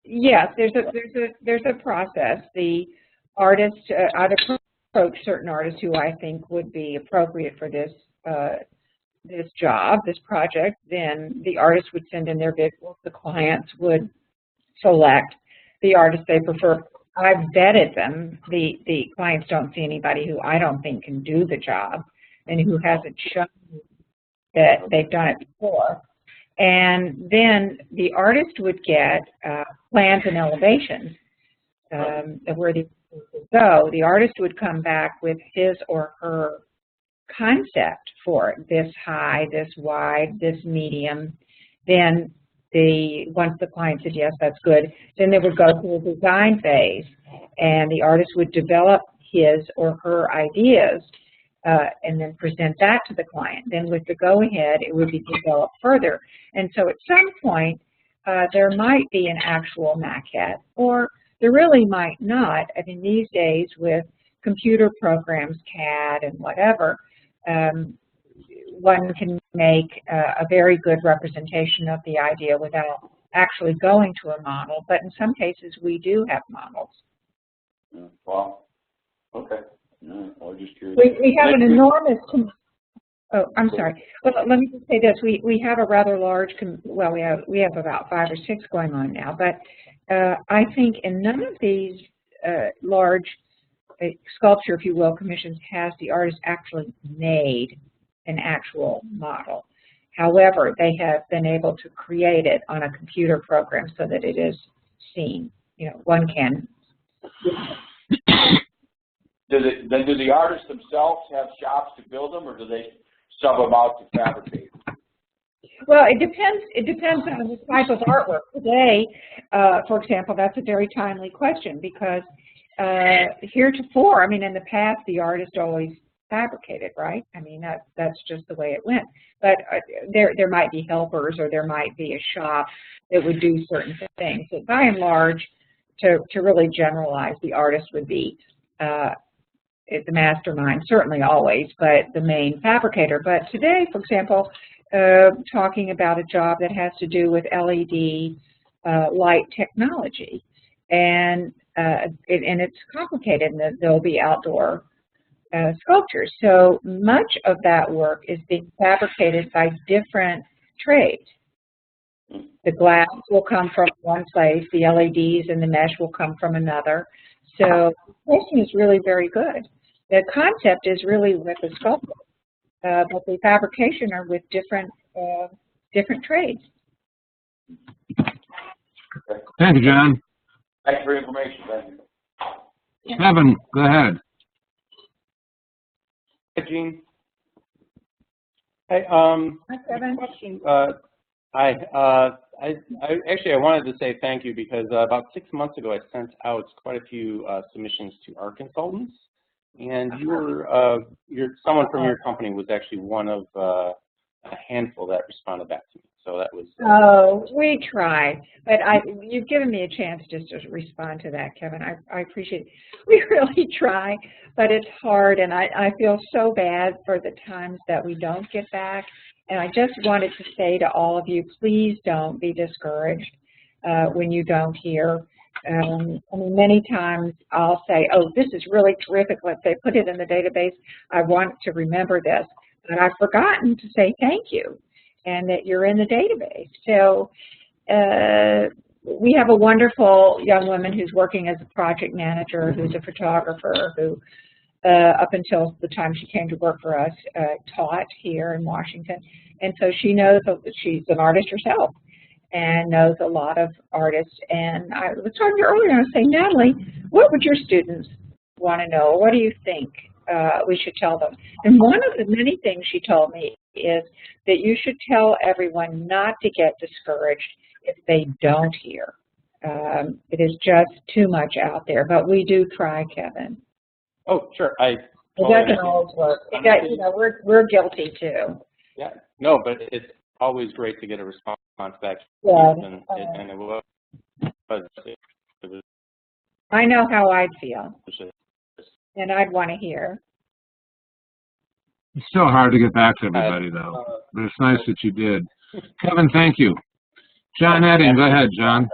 Speaker 2: Yes, there's a process. The artist, I'd approach certain artists who I think would be appropriate for this this job, this project. Then the artist would send in their visuals. The clients would select the artist they prefer. I've vetted them. The clients don't see anybody who I don't think can do the job and who hasn't shown that they've done it before. And then the artist would get plans and elevations of where they would go. The artist would come back with his or her concept for it, this high, this wide, this medium. Then once the client said, yes, that's good, then they would go to the design phase, and the artist would develop his or her ideas and then present that to the client. Then with the go-ahead, it would be developed further. And so at some point, there might be an actual maquette, or there really might not. I mean, these days with computer programs, CAD and whatever, one can make a very good representation of the idea without actually going to a model. But in some cases, we do have models.
Speaker 6: Wow. Okay. I was just curious.
Speaker 2: We have an enormous, oh, I'm sorry. Well, let me just say this. We have a rather large, well, we have about 5 or 6 going on now, but I think in none of these large sculpture, if you will, commissions has the artist actually made an actual model. However, they have been able to create it on a computer program so that it is seen. You know, one can.
Speaker 6: Do the artists themselves have shops to build them, or do they sub them out to fabricate?
Speaker 2: Well, it depends. It depends on the type of artwork. Today, for example, that's a very timely question because heretofore, I mean, in the past, the artist always fabricated, right? I mean, that's just the way it went. But there might be helpers, or there might be a shop that would do certain things. But by and large, to really generalize, the artist would be the mastermind, certainly always, but the main fabricator. But today, for example, talking about a job that has to do with LED light technology, and it's complicated, and there'll be outdoor sculptures. So much of that work is being fabricated by different trades. The glass will come from one place, the LEDs and the mesh will come from another. So the question is really very good. The concept is really with the sculptor, but the fabrication are with different trades.
Speaker 1: Thank you, John.
Speaker 6: Thanks for the information. Thank you.
Speaker 1: Kevin, go ahead.
Speaker 7: Hi, Jean. Hi,
Speaker 2: Kevin.
Speaker 7: question. I wanted to say thank you because about 6 months ago I sent out quite a few submissions to art consultants, and you're someone from your company was actually one of a handful that responded back to me. So that was.
Speaker 2: Oh, we try, but you've given me a chance just to respond to that, Kevin. I appreciate it. We really try, but it's hard, and I feel so bad for the times that we don't get back. And I just wanted to say to all of you, please don't be discouraged when you don't hear. I mean, many times I'll say, oh, this is really terrific. Let's say, put it in the database. I want to remember this. And I've forgotten to say thank you and that you're in the database. So we have a wonderful young woman who's working as a project manager, who's a photographer, who up until the time she came to work for us, taught here in Washington. And so she knows, she's an artist herself and knows a lot of artists. And I was talking to her earlier, and I was saying, Natalie, what would your students want to know? What do you think we should tell them? And one of the many things she told me is that you should tell everyone not to get discouraged if they don't hear. It is just too much out there, but we do try, Kevin.
Speaker 7: Oh, sure.
Speaker 2: It doesn't always work. You know, we're guilty too.
Speaker 7: Yeah. No, but it's always great to get a response back.
Speaker 2: Yeah.
Speaker 7: And it was.
Speaker 2: I know how I'd feel, and I'd want to hear.
Speaker 1: It's still hard to get back to everybody, though, but it's nice that you did. Kevin, thank you. John Edding, go ahead, John.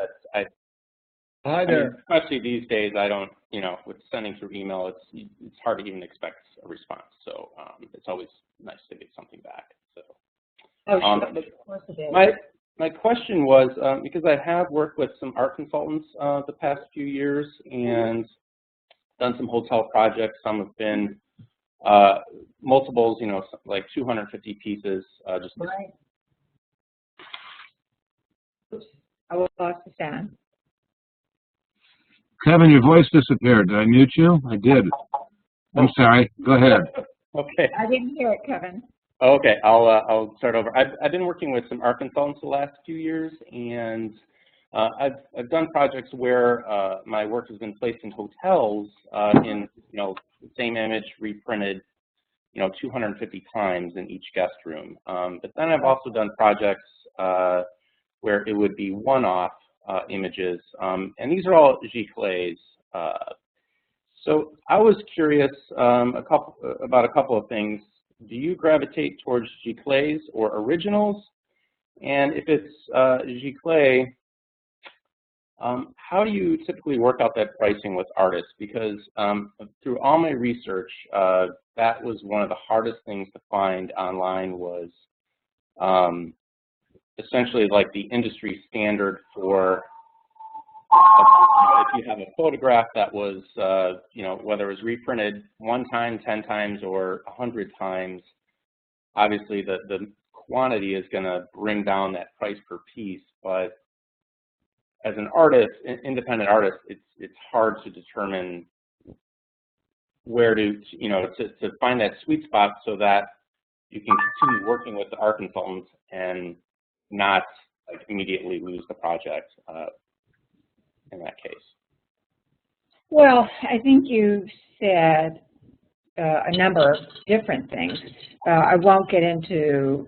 Speaker 7: Hi there. Especially these days, I don't, with sending through email, it's hard to even expect a response. So it's always nice to get something back. So.
Speaker 2: Oh, sure. Of course it is.
Speaker 7: My question was, because I have worked with some art consultants the past few years and done some hotel projects. Some have been multiples, like 250 pieces. Just
Speaker 2: right. Oops. I lost the sound.
Speaker 1: Kevin, your voice disappeared. Did I mute you? I did. I'm sorry. Go ahead.
Speaker 7: Okay.
Speaker 2: I didn't hear it, Kevin.
Speaker 7: Okay, I'll start over. I've been working with some art consultants the last few years, and I've done projects where my work has been placed in hotels in the same image reprinted 250 times in each guest room. But then I've also done projects where it would be one-off images, and these are all giclées. So I was curious about a couple of things. Do you gravitate towards giclées or originals? And if it's giclée, how do you typically work out that pricing with artists? Because through all my research, that was one of the hardest things to find online, was essentially like the industry standard for if you have a photograph that was, whether it was reprinted 1 time, 10 times, or 100 times, obviously the quantity is going to bring down that price per piece. But as an artist, independent artist, it's hard to determine where to find that sweet spot so that you can continue working with the art consultants and not like immediately lose the project in that case.
Speaker 2: Well, I think you said a number of different things. I won't get into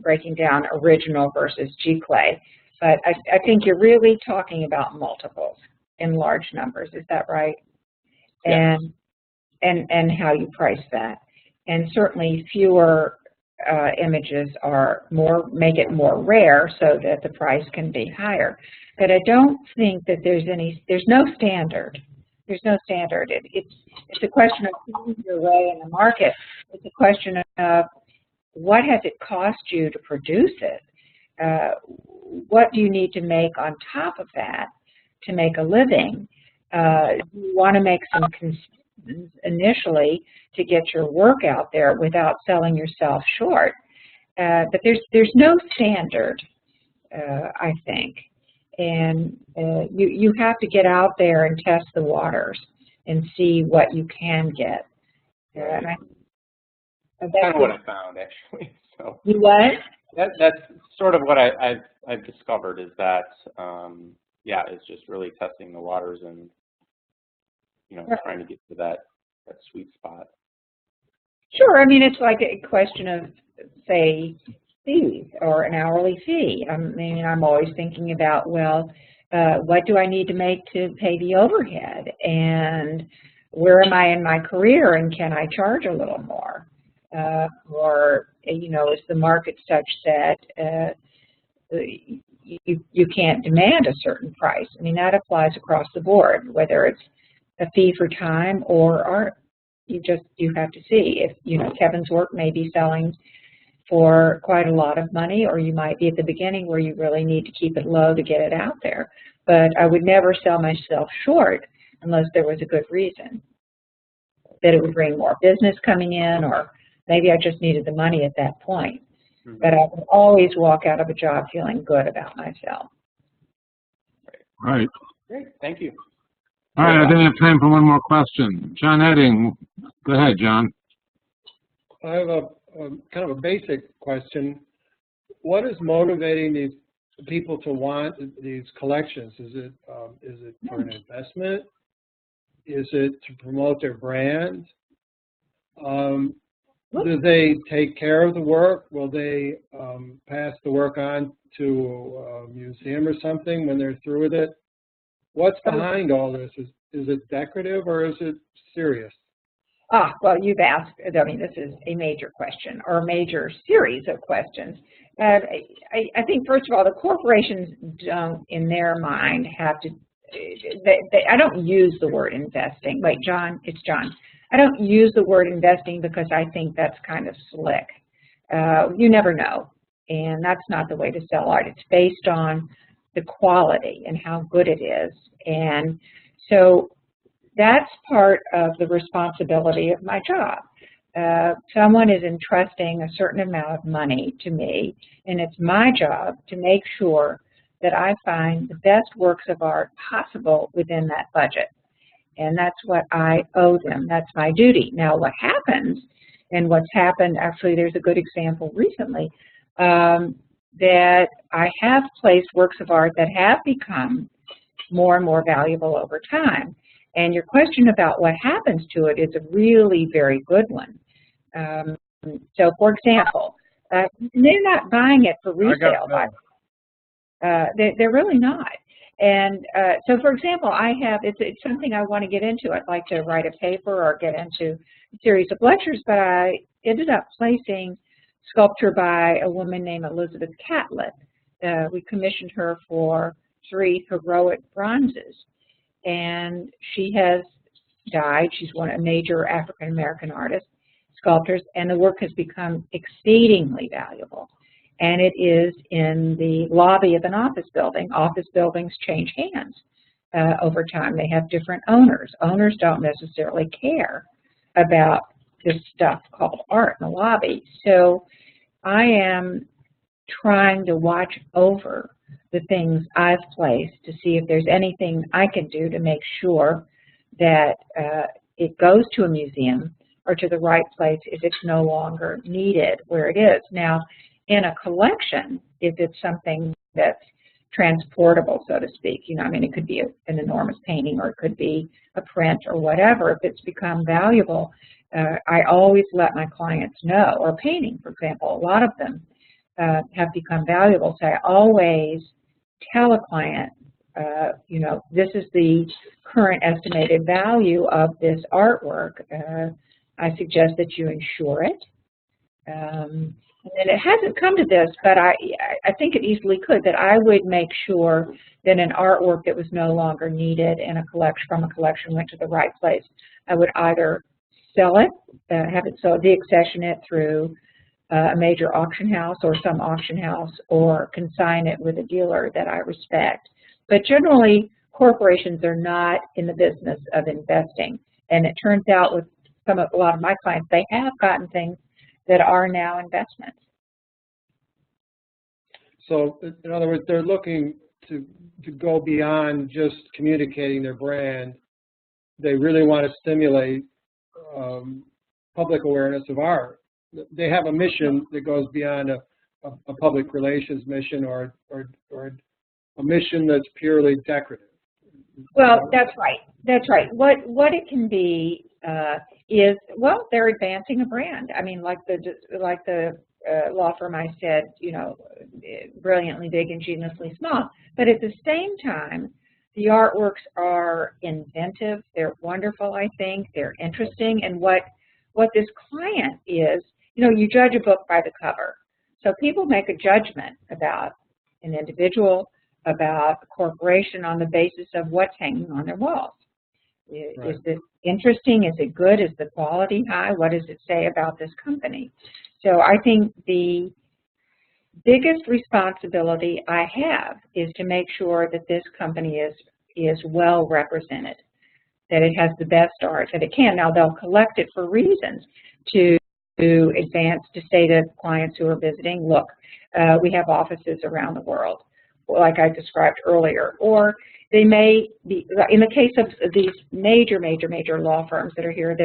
Speaker 2: breaking down original versus G-clay, but I think you're really talking about multiples in large numbers. Is that right?
Speaker 7: Yeah.
Speaker 2: And how you price that. And certainly fewer images make it more rare so that the price can be higher. But I don't think that there's no standard. There's no standard. It's a question of finding your way in the market. It's a question of what has it cost you to produce it? What do you need to make on top of that to make a living? You want to make some concessions initially to get your work out there without selling yourself short. But there's no standard, I think. And you have to get out there and test the waters and see what you can get.
Speaker 7: That's kind of what I found, actually. So
Speaker 2: you what?
Speaker 7: That's sort of what I've discovered is that, yeah, it's just really testing the waters and, you know, trying to get to that sweet spot.
Speaker 2: Sure. I mean, it's like a question of, say, fees or an hourly fee. I mean, I'm always thinking about, well, what do I need to make to pay the overhead? And where am I in my career, and can I charge a little more? Or, you know, is the market such that you can't demand a certain price? I mean, that applies across the board, whether it's a fee for time or art. You have to see if, you know, Kevin's work may be selling for quite a lot of money, or you might be at the beginning where you really need to keep it low to get it out there. But I would never sell myself short unless there was a good reason, that it would bring more business coming in, or maybe I just needed the money at that point. Mm-hmm. But I would always walk out of a job feeling good about myself.
Speaker 1: Right.
Speaker 7: Great. Thank you.
Speaker 1: All right, I think we have time for one more question. John Edding. Go ahead, John.
Speaker 8: I have a kind of a basic question. What is motivating these people to want these collections? Is it for an investment? Is it to promote their brand? Do they take care of the work? Will they pass the work on to a museum or something when they're through with it? What's behind all this? Is it decorative or is it serious?
Speaker 2: Well, you've asked, I mean, this is a major question, or a major series of questions. I think, first of all, the corporations don't, in their mind, have to, I don't use the word investing. Wait, John, it's John. I don't use the word investing because I think that's kind of slick. You never know, and that's not the way to sell art. It's based on the quality and how good it is. And so that's part of the responsibility of my job. Someone is entrusting a certain amount of money to me, and it's my job to make sure that I find the best works of art possible within that budget. And that's what I owe them. That's my duty. Now, what happens, and what's happened, actually, there's a good example recently, that I have placed works of art that have become more and more valuable over time. And your question about what happens to it is a really very good one. So, for example, they're not buying it for resale. They're really not. And so, for example, it's something I want to get into. I'd like to write a paper or get into a series of lectures, but I ended up placing sculpture by a woman named Elizabeth Catlett. We commissioned her for 3 heroic bronzes. And she has died. She's a major African-American artist, sculptor, and the work has become exceedingly valuable. And it is in the lobby of an office building. Office buildings change hands over time. They have different owners. Owners don't necessarily care about this stuff called art in the lobby. So I am trying to watch over the things I've placed to see if there's anything I can do to make sure that it goes to a museum or to the right place if it's no longer needed where it is. Now, in a collection, if it's something that's transportable, so to speak. You know, I mean, it could be an enormous painting, or it could be a print or whatever. If it's become valuable, I always let my clients know, or painting, for example, a lot of them have become valuable. So I always tell a client, you know, this is the current estimated value of this artwork. I suggest that you insure it. And it hasn't come to this, but I think it easily could, that I would make sure that an artwork that was no longer needed in a collection, from a collection, went to the right place. I would either sell it, have it sold, deaccession it through a major auction house or some auction house, or consign it with a dealer that I respect. But generally, corporations are not in the business of investing. And it turns out with a lot of my clients, they have gotten things that are now investments.
Speaker 8: So, in other words, they're looking to go beyond just communicating their brand. They really want to stimulate public awareness of art. They have a mission that goes beyond a public relations mission, or a mission that's purely decorative.
Speaker 2: Well, that's right. That's right. What it can be is, well, they're advancing a brand. I mean, like the law firm I said, you know, brilliantly big, ingeniously small. But at the same time, the artworks are inventive. They're wonderful, I think. They're interesting. And what this client is, you know, you judge a book by the cover. So people make a judgment about an individual, about a corporation, on the basis of what's hanging on their walls. Right. Is this interesting? Is it good? Is the quality high? What does it say about this company? So I think the biggest responsibility I have is to make sure that this company is well represented, that it has the best art that it can. Now, they'll collect it for reasons to advance, to say to clients who are visiting, look, we have offices around the world, like I described earlier. Or they may be, in the case of these major law firms that are here,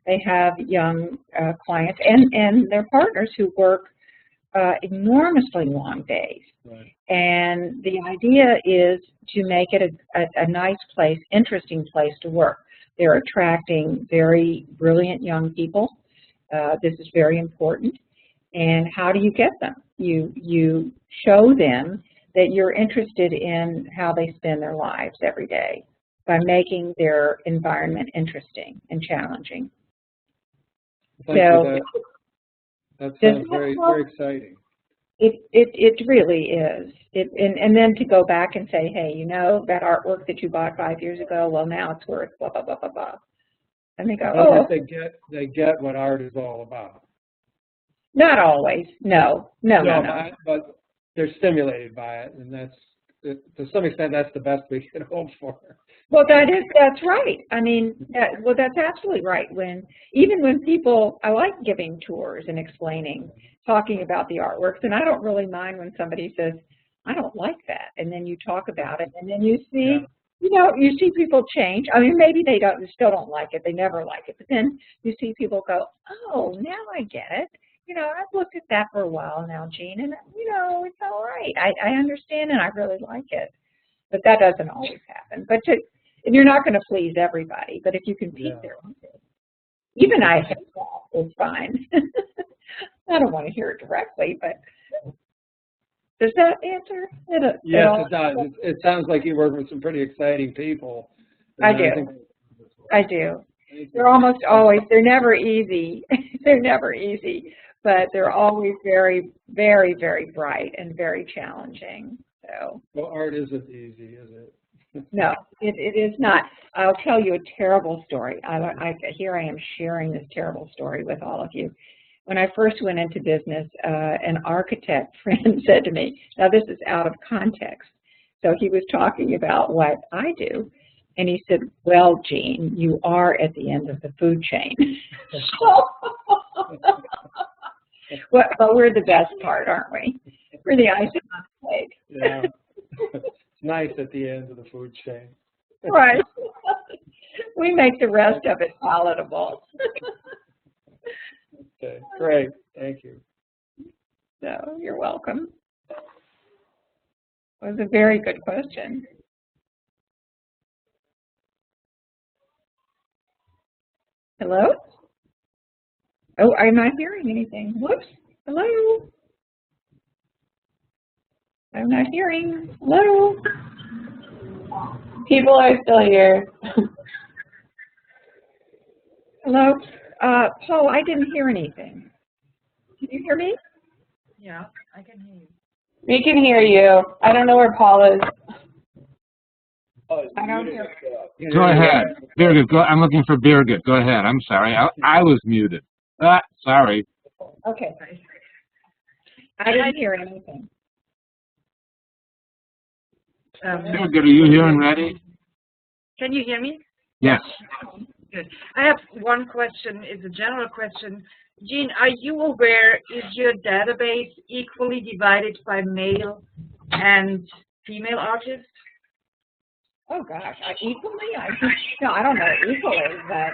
Speaker 2: they have young clients and their partners who work enormously long days. Right. And the idea is to make it a nice place, interesting place to work. They're attracting very brilliant young people. This is very important. And how do you get them? You show them that you're interested in how they spend their lives every day by making their environment interesting and challenging.
Speaker 8: Thank you. That sounds very exciting.
Speaker 2: It really is. And then to go back and say, hey, you know, that artwork that you bought 5 years ago, well, now it's worth blah, blah, blah, blah, blah. And they go, oh.
Speaker 8: They get what art is all about.
Speaker 2: Not always. No.
Speaker 8: But they're stimulated by it, and that's, to some extent, that's the best we can hope for.
Speaker 2: Well, that's right. I mean, that's absolutely right. Even when people, I like giving tours and explaining, talking about the artworks, and I don't really mind when somebody says, I don't like that, and then you talk about it, and then you see, you know, you see people change. I mean, maybe they still don't like it, they never like it, but then you see people go, oh, now I get it. You know, I've looked at that for a while now, Jean, and, you know, it's all right. I understand, and I really like it. But that doesn't always happen. And you're not going to please everybody, but if you can pique their interest, even I hate that, it's fine. I don't want to hear it directly, but does that answer?
Speaker 8: Yes, it does. It sounds like you work with some pretty exciting people.
Speaker 2: I do. They're almost always, they're never easy. They're never easy, but they're always very, very, very bright and very challenging. So.
Speaker 8: Well, art isn't easy, is it?
Speaker 2: No, it is not. I'll tell you a terrible story. Here I am sharing this terrible story with all of you. When I first went into business, an architect friend said to me, now this is out of context. So he was talking about what I do. And he said, well, Jean, you are at the end of the food chain. Well, but we're the best part, aren't we? We're the icing on the cake.
Speaker 8: Yeah. It's nice at the end of the food chain.
Speaker 2: Right. We make the rest of it palatable.
Speaker 8: Okay, great. Thank you.
Speaker 2: So, you're welcome. was a very good question. Hello? Oh, I'm not hearing anything. Whoops. Hello? I'm not hearing. Hello?
Speaker 9: People are still here.
Speaker 2: Hello? Paul, I didn't hear anything. Can you hear me?
Speaker 4: Yeah, I can hear you.
Speaker 9: We can hear you. I don't know where Paul is.
Speaker 2: I don't hear.
Speaker 1: Go ahead. Birgit, I'm looking for Birgit. Go ahead. I'm sorry. I was muted. Sorry.
Speaker 2: Okay. I didn't hear anything.
Speaker 1: Birgit, are you here and ready?
Speaker 10: Can you hear me?
Speaker 1: Yes.
Speaker 10: Good. I have one question. It's a general question. Jean, are you aware, is your database equally divided by male and female artists?
Speaker 2: Oh gosh, equally? No, I don't know equally, but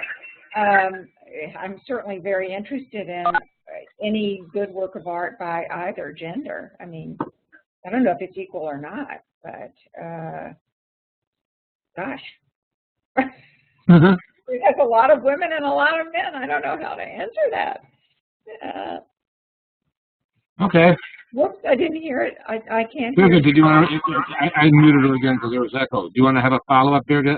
Speaker 2: I'm certainly very interested in any good work of art by either gender. I mean, I don't know if it's equal or not, but gosh. There's a lot of women and a lot of men. I don't know how to answer that.
Speaker 1: Okay.
Speaker 2: Whoops, I didn't hear it. I can't
Speaker 1: Birgit,
Speaker 2: hear it.
Speaker 1: did you want to, I muted her again because there was echo. Do you want to have a follow-up, Birgit?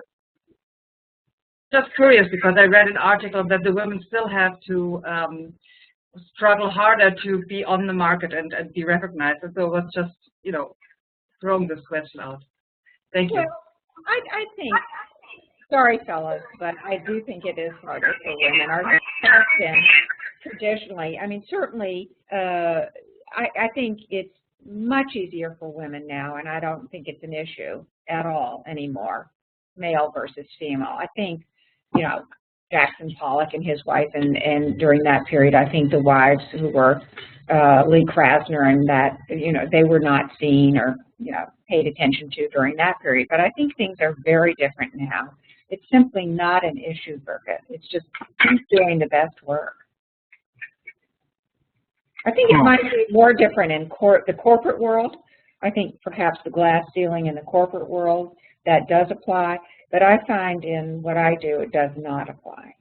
Speaker 10: Just curious, because I read an article that the women still have to struggle harder to be on the market and be recognized. And so I was just, throwing this question out. Thank you.
Speaker 2: Well, I think, sorry fellas, but I do think it is harder for women. Our has been traditionally, I mean, certainly, I think it's much easier for women now, and I don't think it's an issue at all anymore, male versus female. I think, Jackson Pollock and his wife, and during that period, I think the wives who were Lee Krasner and that, they were not seen or, paid attention to during that period. But I think things are very different now. It's simply not an issue, Birgit. It's just who's doing the best work. I think it might be more different in the corporate world. I think perhaps the glass ceiling in the corporate world, that does apply. But I find in what I do, it does not apply.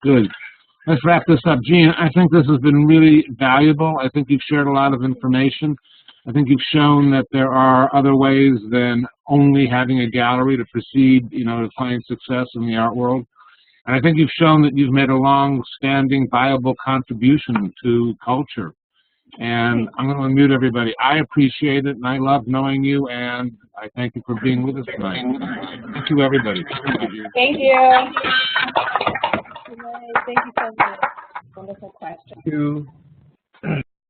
Speaker 1: Good. Let's wrap this up. Jean, I think this has been really valuable. I think you've shared a lot of information. I think you've shown that there are other ways than only having a gallery to proceed, to find success in the art world. And I think you've shown that you've made a long-standing, viable contribution to culture. And I'm going to unmute everybody. I appreciate it, and I love knowing you, and I thank you for being with us tonight. Thank you, everybody.
Speaker 9: Thank you.
Speaker 5: Thank you so much. Wonderful question.
Speaker 8: Thank you.